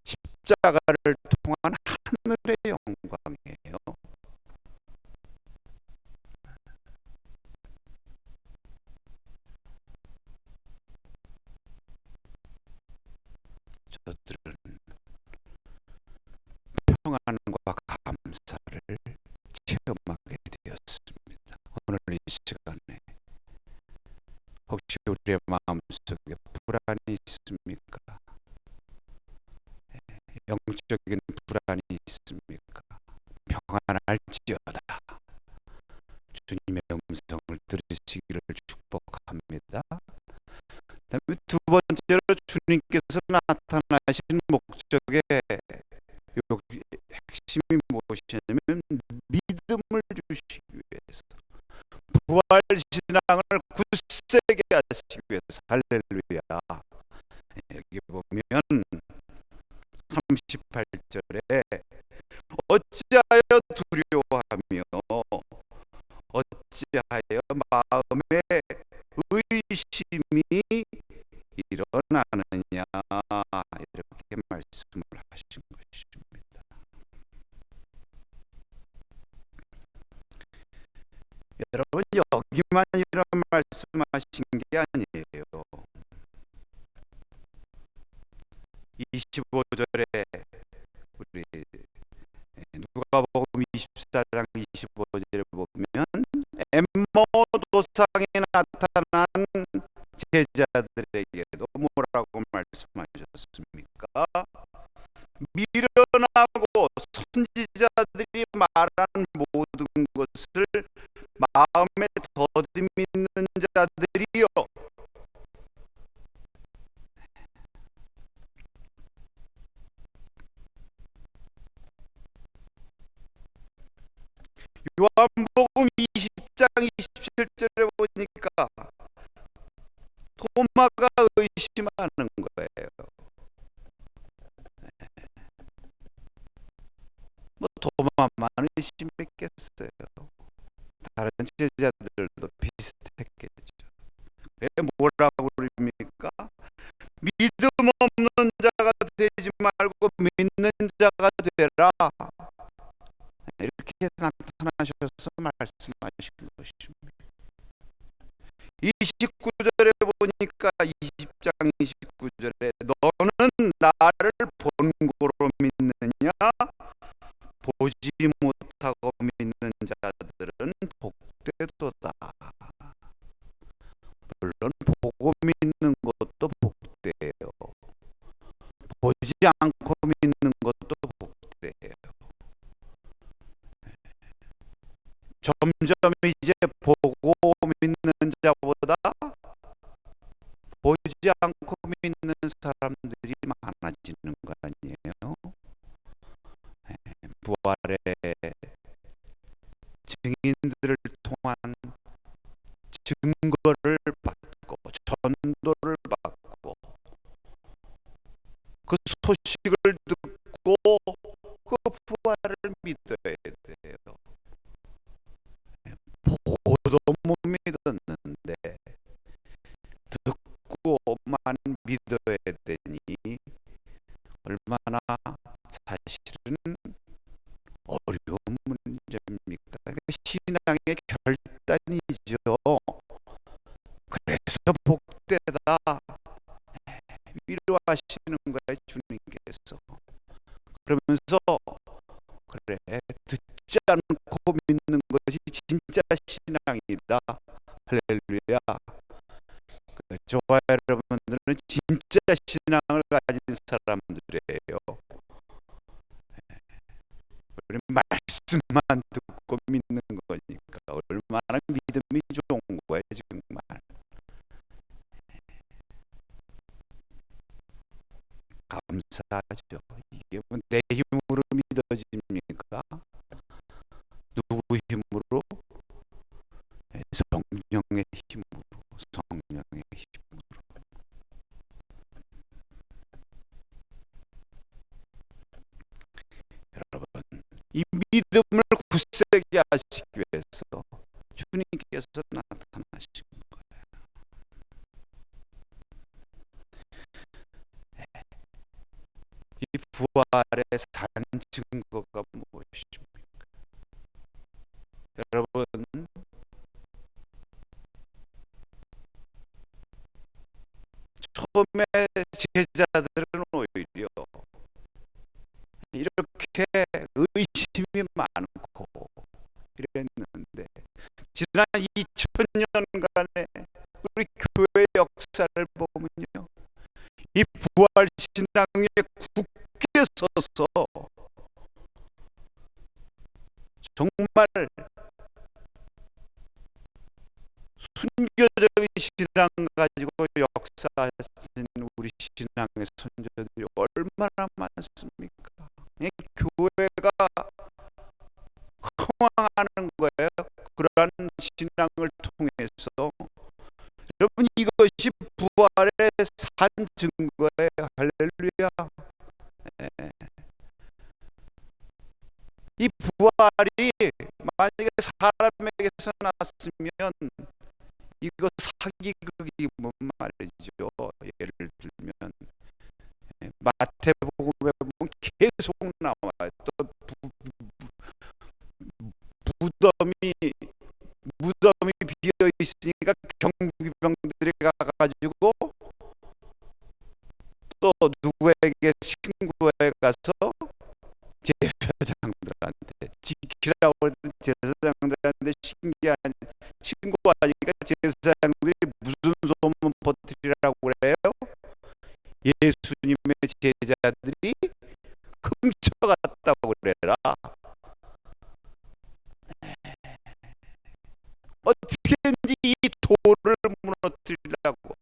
십자가를 통한 하늘의 영광이에요. 저들은 평안과 감사를 체험하게 되었습니다. 오늘 이 시간에 혹시 우리의 마음속에 불안이 있습니까? 영적인 불안이 있습니까? 평안할지어다. 주님의 음성을 들으시기를 축복합니다. 그다음에 두 번째로 주님께서 나타나신 목적의 핵심이 무엇이냐면 믿음을 주시기 위해서, 부활신앙을 굳세게 하시기 위해서. 할렐루야. 여기 보면 38절에 어찌하여 두려워하며 어찌하여 마음에 의심이 일어나느냐, 이렇게 말씀을 하신 것입니다. 여러분, 여기만 이런 말씀하신 게 아니에요. 25절에 우리 누가복음 24장 25절에 보면 엠마오 도상에 나타난 제자들에게도 뭐라고 말씀하셨습니까? 미련하고 선지자들이 말한 모든 것을 마음에 더듬이는 자들이요, 요한복음 20장 27절에 보니까 도마가 의심하는 거예요. 뭐 도마만 의심했겠어요. 다른 제자들도 비슷했겠죠. 왜 뭐라고 그럽니까? 믿음 없는 자가 되지 말고 믿는 자가 되라, 이렇게 나타나셔서 말씀하신 것입니다. 29절에 보니까 20장 29절에 너는 나를 본고로 믿느냐? 보지 못하고 믿는 자들은 복되도다. 물론 보고 믿는 것도 복돼요. 보지 않고 믿는 것도 복돼요. 점점 이제 보고 믿는 자보다 보지 않고 믿는 사람들이 많아지는 거 아니에요? 부활의 증인들을 통한 증거를 받고 전도를 받고 그 소식을 듣고 그 부활을 믿어야 돼요. 보고도 못 믿었는데 듣고만 믿어야 되니 얼마나 사실은 어려운 문제입니까? 신앙의 결단이죠. 그래서 복되다 위로하시는 거예요, 주님께서. 그러면서 그래, 듣지 않고 믿는 것이 진짜 신앙이다. 할렐루야. 저와 여러분들은 진짜 신앙을 가진 사람들이에요. 우리 말씀만 듣고 믿는 거니까 얼마나 믿음이 좋은 거예요, 정말. 감사하죠. 이게 뭐 내 힘으로 믿어집니까? 누구 힘으로? 성령의 힘으로. 성령의 힘으로. 여러분, 이 믿음을 굳세게 하시기 위해서 주님께서 나타나신 거예요. 이 부활의 산 증거가 무엇입니까? 여러분, 처음에 제자들은 오히려 이렇게 의심이 많고 이랬는데 지난 2000년간의 우리 교회 역사를 보면요, 이 부활 신앙에 굳게 서서 정말 순교적인 신앙 가지고 역사하신 우리 신앙의 선조들이 얼마나 많습니까? 이 교회가 허망하는 거예요. 그러한 신앙을 통해서. 여러분, 이것이 부활의 산 증거예요. 할렐루야. 이 부활이 만약에 사람에게서 났으면 이거 사기극이면 말이죠. 예를 들면 마태복음에 보면 계속 나와요. 또 무덤이 비어 있으니까 경비병들이 가가지고 또 누구에게 친구에 가서 제사장들한테 지키라고 그랬더니 제사장들한테 신기한 친구 아니까 제사장들이 무슨 소문 예수님의 제자들이 훔쳐갔다고 그래라. 어떻게든지 이 돌을 무너뜨리려고.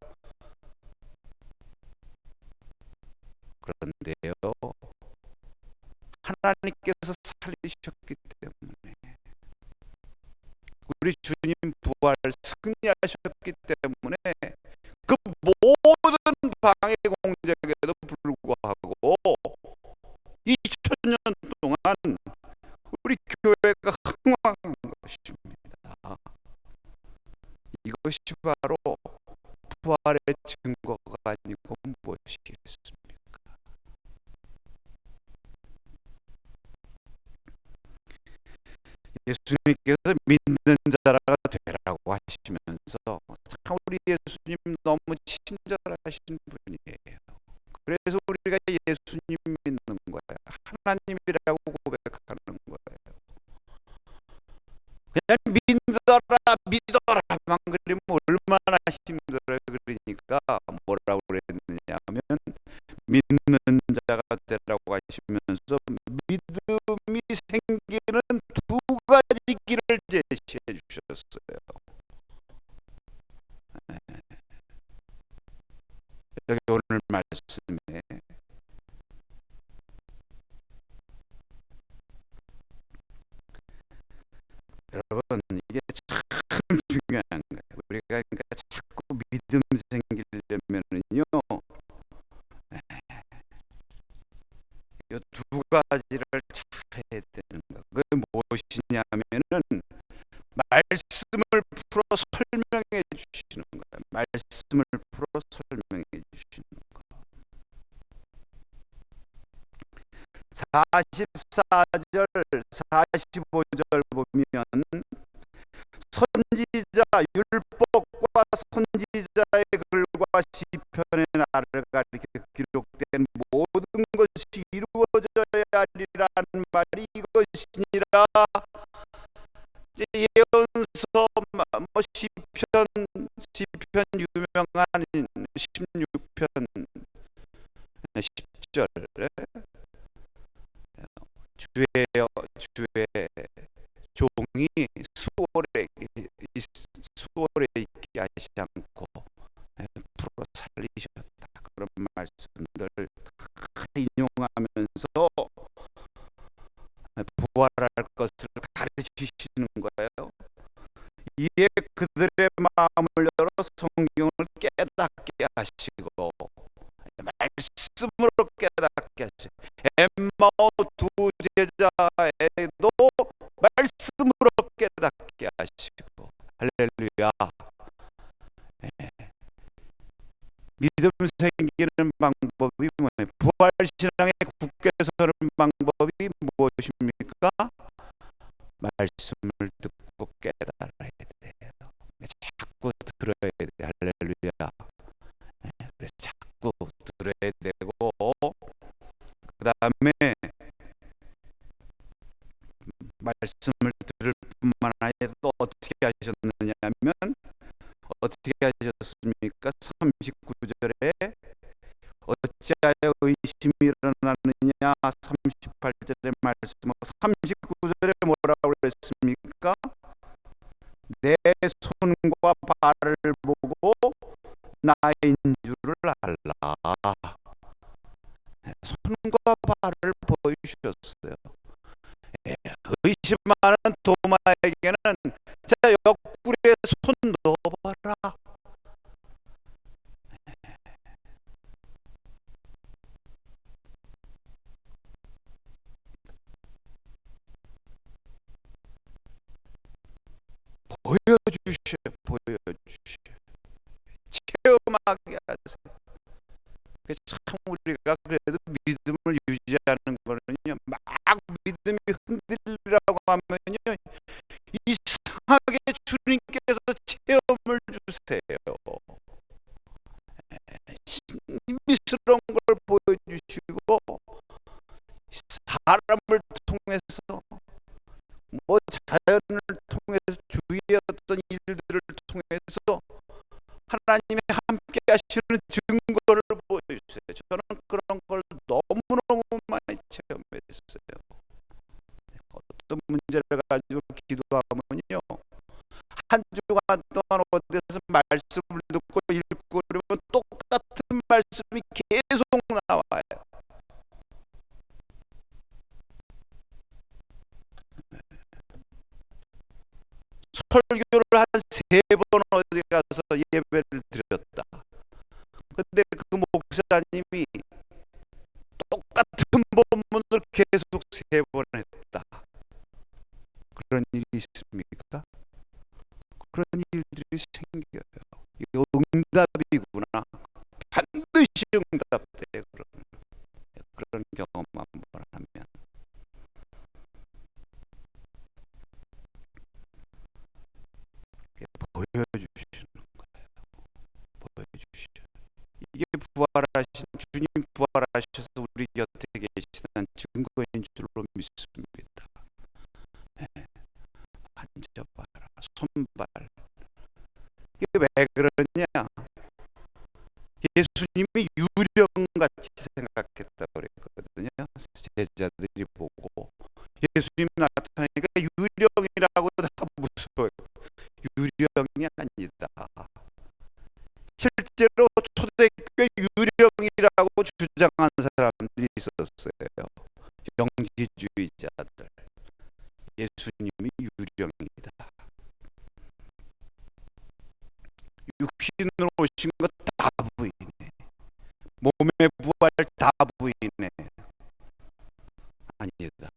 그런데요, 하나님께서 살리셨기 때문에, 우리 주님 부활 승리하셨기 때문에 그 모든 방해 공작에도 불구하고 2000년 동안 우리 교회가 흥왕한 것입니다. 이것이 바로 부활의 증거가 아니고 무엇이겠습니까? 예수님께서 믿는 자라가 되라고 하시면서 참 우리 예수님 너무 친절하신 분이에요. 그래서 우리가 예수님 믿는 거예요. 하나님이라고 고백하는 거예요. 그냥 믿어라만 그러면 얼마나 힘들어요. 그러니까 뭐라고 그랬느냐면 믿는 자가 되라고 하시면서 믿음이 생기는 두 가지 길을 제시해 주셨어요. 여기 오늘 말씀에 여러분, 이게 참 중요한 거예요. 우리가 그러니까 자꾸 믿음 생기려면은요, 이 두 가지를 잘 해야 되는 거예요. 그게 무엇이냐면은 말씀을 풀어 설명해 주시는 거예요. 말씀을 풀어 설명해 주시는 거예요. 44절 45절 보면 선지자 율법과 선지자의 글과 시편의 나를 가리켜 기록된 모든 것이 이루어져야 하리라는 말이 이것이니라. 이제 예언서 시편 유명한 16편 10절에 주의 종이 수월에 있게 하지 않고 풀어 살리셨다. 그런 말씀들 다 인용하면서 부활할 것을 가르치시는 거예요. 이에 그들의 마음을 열어 성경을 깨닫게 하시고 말씀으로 깨닫게 하시고 엠마오 두 제자에도 말씀으로 깨닫게 하시고 할렐루야. 믿음 생기는 방법이 뭐예요? 부활신앙에 굳게 서는 방법이 무엇입니까? 말씀을 듣고 깨달아야 돼요. 자꾸 들어야 돼. 할렐루야. 그래서 자꾸 들어야 되고, 그 다음에 말씀을 들을 뿐만 아니라 또 어떻게 하셨느냐면 어떻게 하셨습니까? 39절에 어찌하여 의심이 일어나느냐 38절의 말씀하고 39절에 뭐라고 그랬습니까? 내 손과 발을 보고 나인 줄을 알라. 손과 발을 보여주셨어요. 의심하는 도마에게는 자 옆구리에 손 넣어봐라. 보여주셔. 체험하게 하세요. 참 우리가 그래도 믿음을 유지하는 거는요, 막 믿음이 흔들리라고 하면요, 이상하게 주님께서 체험을 주세요. 신비스러운 걸 보여주시고 사람을 통해서 뭐 자연을 통해서 주위의 어떤 일들을 통해서 하나님의 함께 하시는 증거를 보여주세요. 말씀을 듣고 읽고 그러면 똑같은 말씀이 계속 나와요. 설교를 한 3번 어디 가서 예배를 드렸다. 근데 그 목사님이 똑같은 본문을 계속 3번 했다. 그런 일이 있습니까? 그런 일들이 생겨요. 이거 응답이구나. 반드시 응답돼. 그런 경험 한번 하면 보여주시는 거예요. 보여주시죠. 이게 부활하신 주님, 부활하셔서 우리 곁에 계시다는 증거인 줄로 믿습니다. 만져봐라, 손발. 이게 왜 그러냐? 예수님이 유령같이 생각했다고 그랬거든요. 제자들이 보고 예수님 나타나니까 유령이라고 다 무서워요. 유령이 아니다. 실제로 초대교회 유령이라고 주장한 사람들이 있었어요. 영지주의자들. 예수님이 유령이다. 육신으로 오신 것 다 부인해. 몸의 부활 다 부인해. 아니다.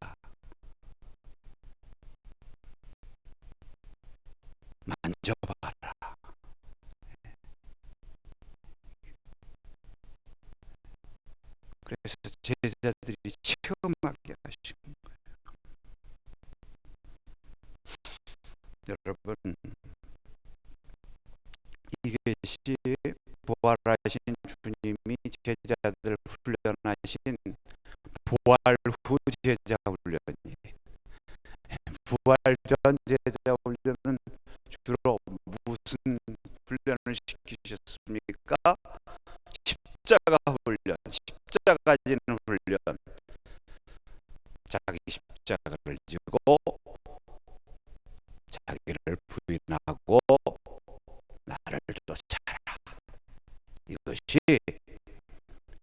만져봐라. 그래서 제자들이 체험하게 하신 거예요. 여러분, 이것이 부활하신 주님이 제자들을 훈련하신 부활 후 제자 훈련이에요. 부활 전 제자 훈련은 주로 무슨 훈련을 시키셨습니까? 십자가 훈련, 십자가 지는 훈련. 자기 십자가를 지고 자기를 부인하고 나를 쫓아라. 이것이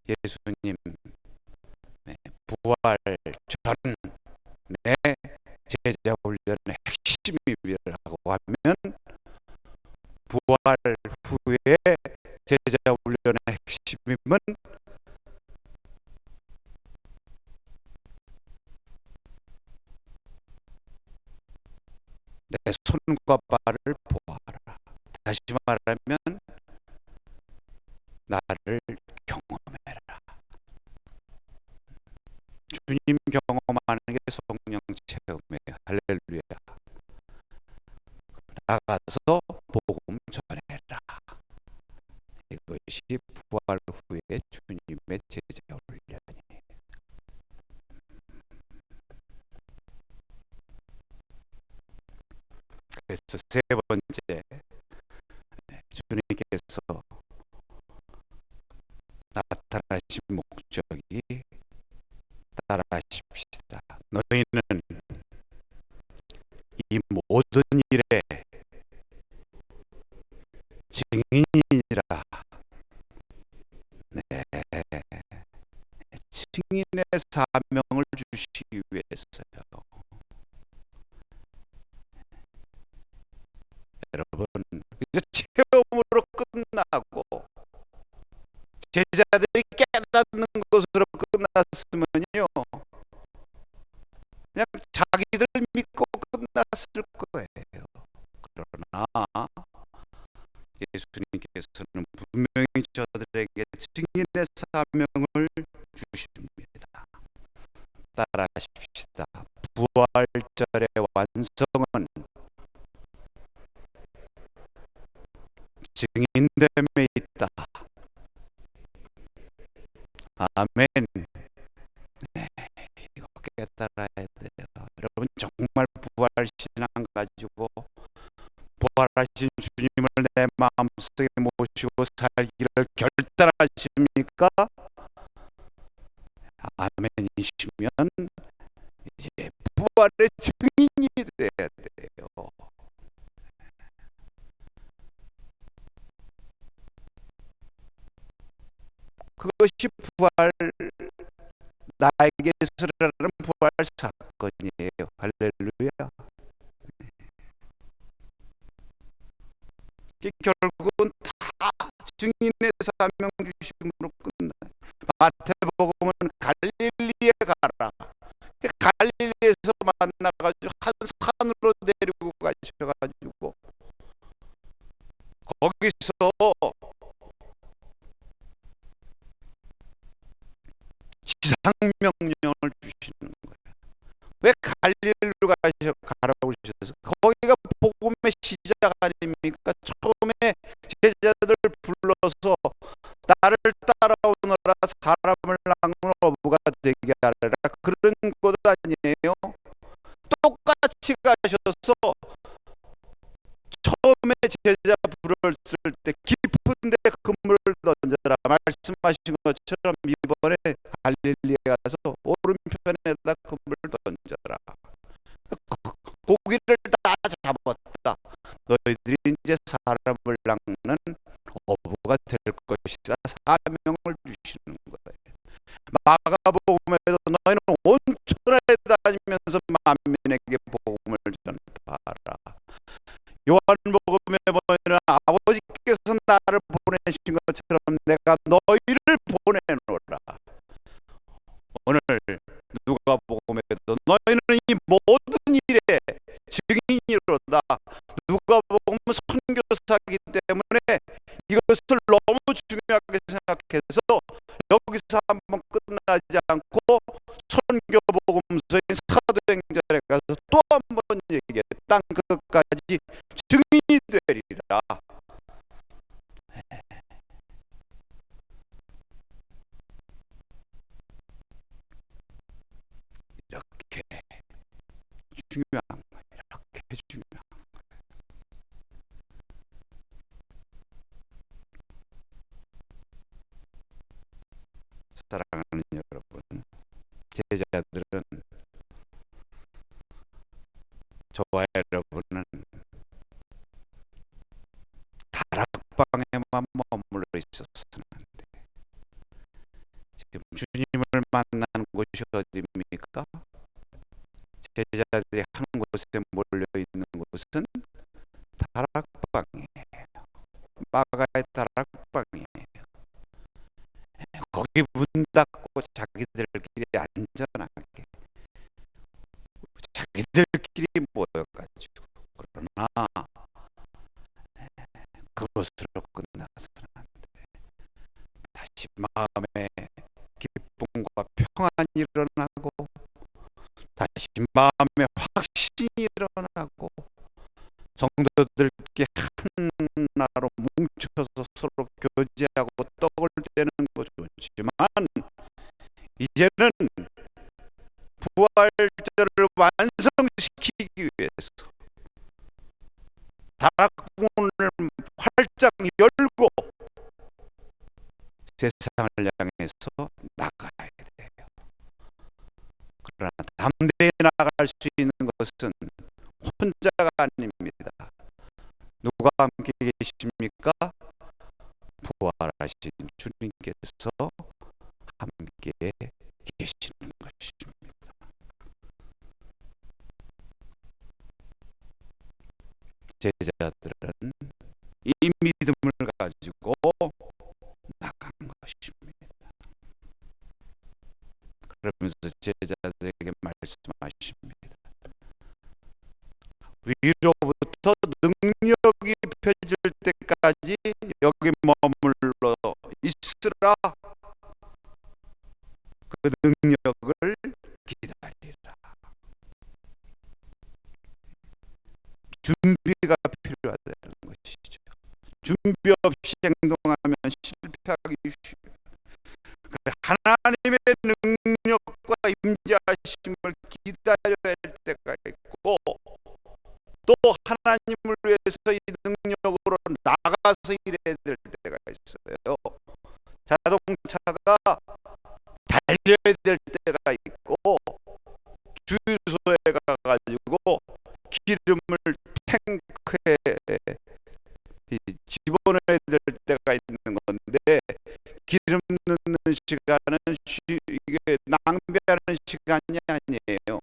예수님 부활 전의 제자 훈련의 핵심이라고 하면 부활 후에 제자 훈련의 핵심임은 내 손과 발을 보아라. 다시 말하면 나를 경험해라. 주님 경험하는 게 성령 체험이에요. 할렐루야. 나가서 복음 전해라. 이것이 부활 후에 주님의 제자 훈련이에요. 그래서 3번째, 주님께서 나타나신 목적이 따라하십시다. 너희는 이 모든 일에 증인이라. 네, 증인의 사명을 주시기 위해서요. 여러분, 이제 체험으로 끝나고 제자들이 깨닫는 것으로 끝났으면요, 그냥 자기들 믿고 끝났을 거예요. 그러나 예수님께서는 분명히 저들에게 증인의 사명을 주십니다. 따라하십시다. 부활절의 완성은 증인됨에 있다. 아멘. 네, 이거 깨달아야 돼요. 여러분, 정말 부활신앙 가지고 부활하신 주님을 내 마음속에 모시고 살기를 결단하십니까? 아멘이시면 이제 부활의 증인이 돼야 돼요. 그것이 부활, 나에게서 일어나는 부활 사건이에요. 할렐루야. 결국은 다 증인의 사명 주심으로 끝나요. 마태복음은 갈릴리에 가라. 갈릴리에서 만나가지고 한 산으로 데리고 가셔가지고 거기서 지상명령을 주시는 거예요. 왜 갈릴리로 가라고 그러셔서, 거기가 복음의 시작 아닙니까? 처음에 제자들 불러서 나를 따라오너라, 사람을 낚는 어부가 되게 하라, 그런 것 아니에요? 똑같이 가셔서 처음에 제자 부르실 때 깊은데 그물을 던져라 말씀하신 것처럼 이번에 갈릴리에 가서 오른편에다 그물을 던져라. 고기를 다 잡았다. 너희들이 이제 사람을 낚는 어부가 될 것이다. 사명을 주시는 거예요. 마가복음에도 너희는 온 천하에 다니면서 만민에게 복음을 전파하라. 요한복음에 보면 아버지께서 나를 보내신 것처럼 내가 너희를 보내노라. 오늘 누가복음에도 너희는 이 모든 일에 증인이로다. 누가복음은 선교사이기 때문에 이것을 너무 중요하게 생각해서 여기서 한번 끝나지 않고 선교복음서인 사도행전에 가서 또 한번 얘기해. 땅 끝까지 증인이 되리라. 이렇게 중요한 거예요. 이렇게 중요한 거예요. 사랑하는 여러분, 제자들은, 저와 여러분은 다락방에만 머물러 있었으면 안 돼. 지금 주님을 만나는 곳이 어디입니까? 제자들이 한 곳에 몰려 있는 곳은 다락방이에요. 마가의 다락방이에요. 거기 문 닫고 자기들끼리 안전하게 자기들끼리 모여가지고, 그러나 그것으로 끝나서는 안 돼. 다시 마음에 기쁨과 평안이 일어나고, 다시 마음에 확신이 일어나고, 성도들끼리 하나로 뭉쳐서 서로 교제하고 떡을 떼는 것도 좋지만, 이제는 부활절을 완성시키기 위해서 다락문을 활짝 열고 세상을 향해서 나가야 돼요. 그러나 담대히 나갈 수 있는 것은 혼자가 아닙니다. 누가 함께 계십니까? 부활하신 주님께서 함께 계시는 것입니다. 제자들은 이 믿음을 가지고 나간 것입니다. 그러면서 제자들에게 말씀하십니다. 위로부터 능력이 펴질 때까지 여기 머물러 있으라. 그 능력을 기다리라. 준비가 필요하다는 것이죠. 준비 없이 행동하면 실패하기 쉬워요. 하나님의 능력과 임재하심을 기다려야 할 때가 있고, 또 하나님을 위해서 이 능력으로 나가서 일해야 될 때가 있어요. 자동차가 달려야 될 때가 있고, 주유소에 가가지고 기름을 탱크에 집어넣어야 될 때가 있는 건데, 기름 넣는 시간은 이게 낭비하는 시간이 아니에요.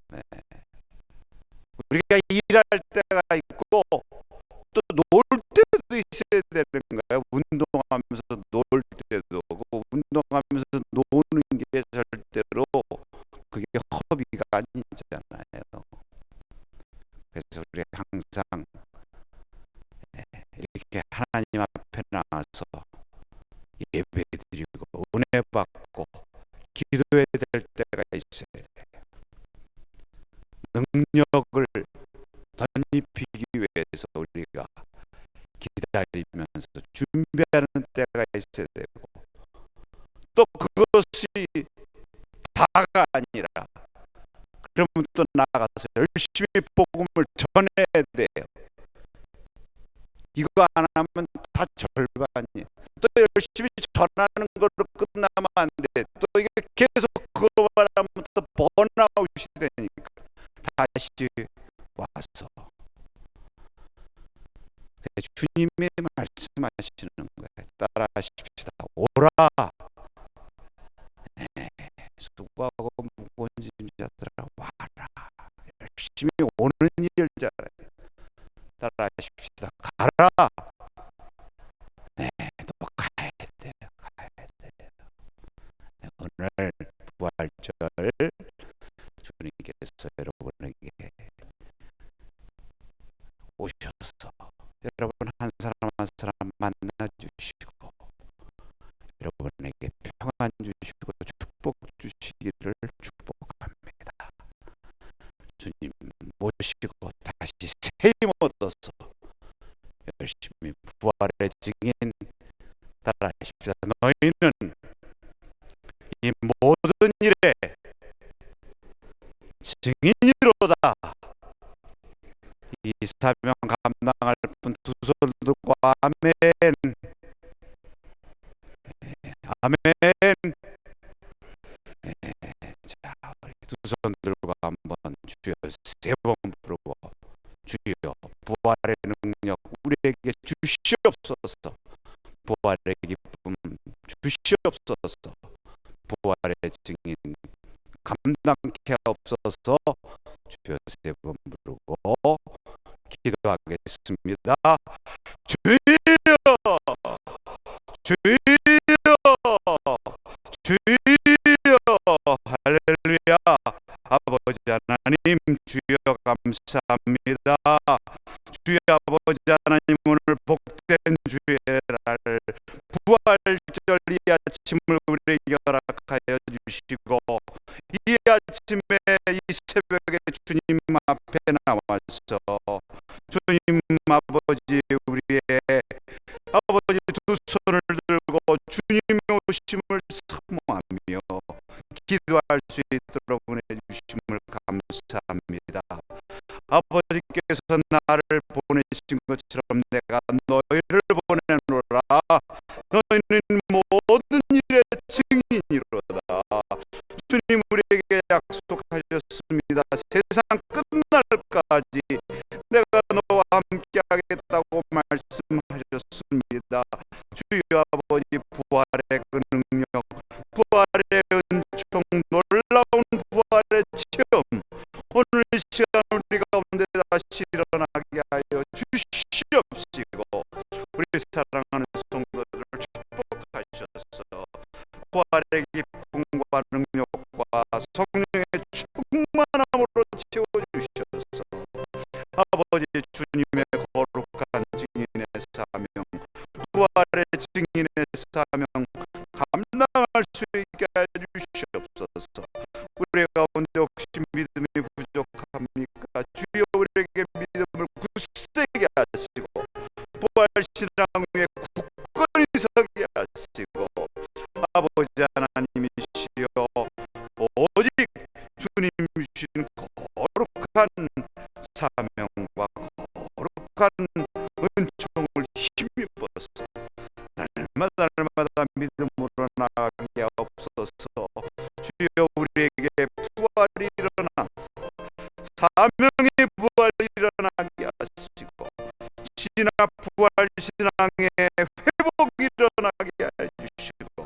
네. 우리가 일할 때가 있고 또 놀 때도 있어야 되는 거예요. 운동하면서 놀 때도. 그 운동하면서 노는 게 절대로 그게 허비가 아니잖아요. 그래서 우리 항상 이렇게 하나님 앞에 나와서 예배드리고 은혜 받고 기도해야 될 때가 있어야 돼요. 능력을 덧입히기 위해서 우리가 기다리면서 준비하는 때가 있어야 되고, 또 그것이 다가 아니라 그러면 또 나가서 열심히 복음을 전해야 돼요. 이거 안 하면 다 절반이에요. 또 열심히 전하는 걸로 끝나면 안 돼. 또 이게 계속 그거만 하면 또 번아웃이 되니까 다시 와서 주님이 말씀하시는 거예요. 따라하십시다. 오라. 수고하고 무거운 짐 자들아 와라. 열심히 오는 일을 잘해. 따라하십시다. 가라. 네, 또 가야 돼요. 가야 돼요. 네, 오늘 부활절 주님께서 여러분에게 오셔서 여러분 한 사람 한 사람 만나 주시고 여러분에게 평안 주시고 축복 주시기를 축복합니다. 주님 모시고 다시 새 힘 얻어서 열심히 부활의 증인 따라하십시다. 너희는 이 모든 일에 증인이로다. 이 사명 감당할 분 두 손 들고 아멘. 아멘. 자, 우리 두 손 들고 한번 주여 세 번 부르고, 주여 부활의 능력 우리에게 주시옵소서. 부활의 기쁨 주시옵소서. 부활의 증인 감당케 하옵소서. 주여 세 번 부르고 기도하겠습니다. 주여, 주여, 주여, 할렐루야. 아버지 하나님 주여 감사합니다. 주여 아버지 하나님 오늘 복된 주일날 부활절 이 아침을 우리에게 허락하여 주시고 이 아침에 이 새벽에 주님 앞에 나와서 주님 아버지 우리의 아버지 두 손을 들고 주님의 오심을 사모하며 기도할 수 있도록 은혜 주심을 감사합니다. 아버지께서 나를 보내신 것처럼 내가 너희를 보내노라. 너희는 모든 일의 증인이로다. 주님 우리에게 약속하셨습니다. 세상 끝날까지 내가 너와 함께 하겠다고 말씀하셨습니다. 주여 아버지 부활의 그 능력, 부활의 은총, 놀라운 부활의 체험 오늘 이 시간 우리 가운데 다시 일어나게 하여 주시옵시고 우리 사랑하는 성도들을 축복하셔서 부활의 기쁨과 능력과 성령의 충만함으로 채워주셔서 아버지 주님의 거룩한 증인의 사명, 부활의 증인의 사명 감당할 수 있게 해주시옵소서. 우리 가운데 혹시 믿음이 부족합니까? 주여 우리에게 믿음을 굳세게 하시고 부활신앙 위에 굳건히 서게 하시고 아버지 하나님이시여 오직 주님 주신 거룩한 사명과 거룩한 은총을 힘입어서 날마다 믿음으로 나아가게 없어서 주여 우리에게 부활이 일어나서 사명의 부활이 일어나게 하시고 신앙 부활 신앙의 회복이 일어나게 해주시고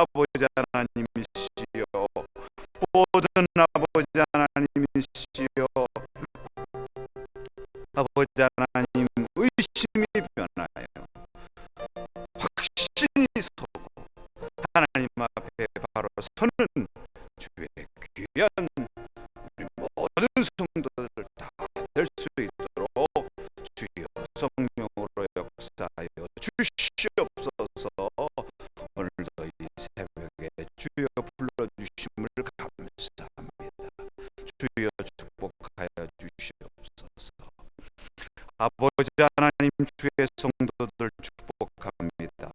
아버지 하나님이시여, 모든 아버지 하나님이시여, 아버지 하나님, 의심이 변하여 확신이 서고 하나님 앞에 바로 서는 주의 귀한 우리 모든 성도들 다 될 수 있도록 주여 성령으로 역사하여 주시옵소서. 오늘도 이 새벽에 주여 불러주심을 감사합니다. 주여 축복하여 주시옵소서. 아버지 하나님, 주의 성도들 축복합니다.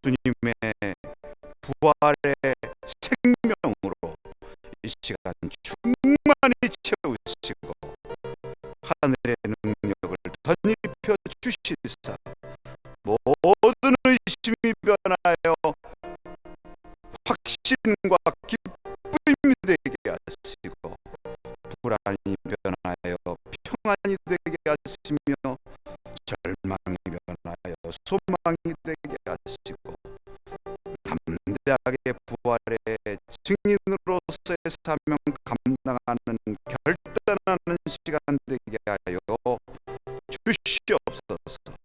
주님의 부활의 생명으로 이 시간 충만히 채우시고 하늘의 능력을 덧입혀 주시사 모든 의심이 변하여 확신과 기쁨이 되게 하시고 불안이 변하여 평안이 되게 하시며 절망이 변하여 소망이 되게 하시고 담대하게 부활의 증인으로서의 사명 감당하는 결단하는 시간 되게 하여 주시옵소서.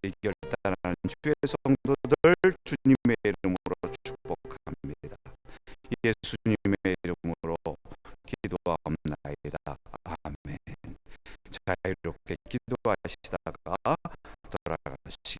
이 결단하는 주의 성도들 주님의 이름으로 축복합니다. 예수님의 이름으로 기도하옵나이다. 아멘. 자유롭게 기도하시다가 돌아가시기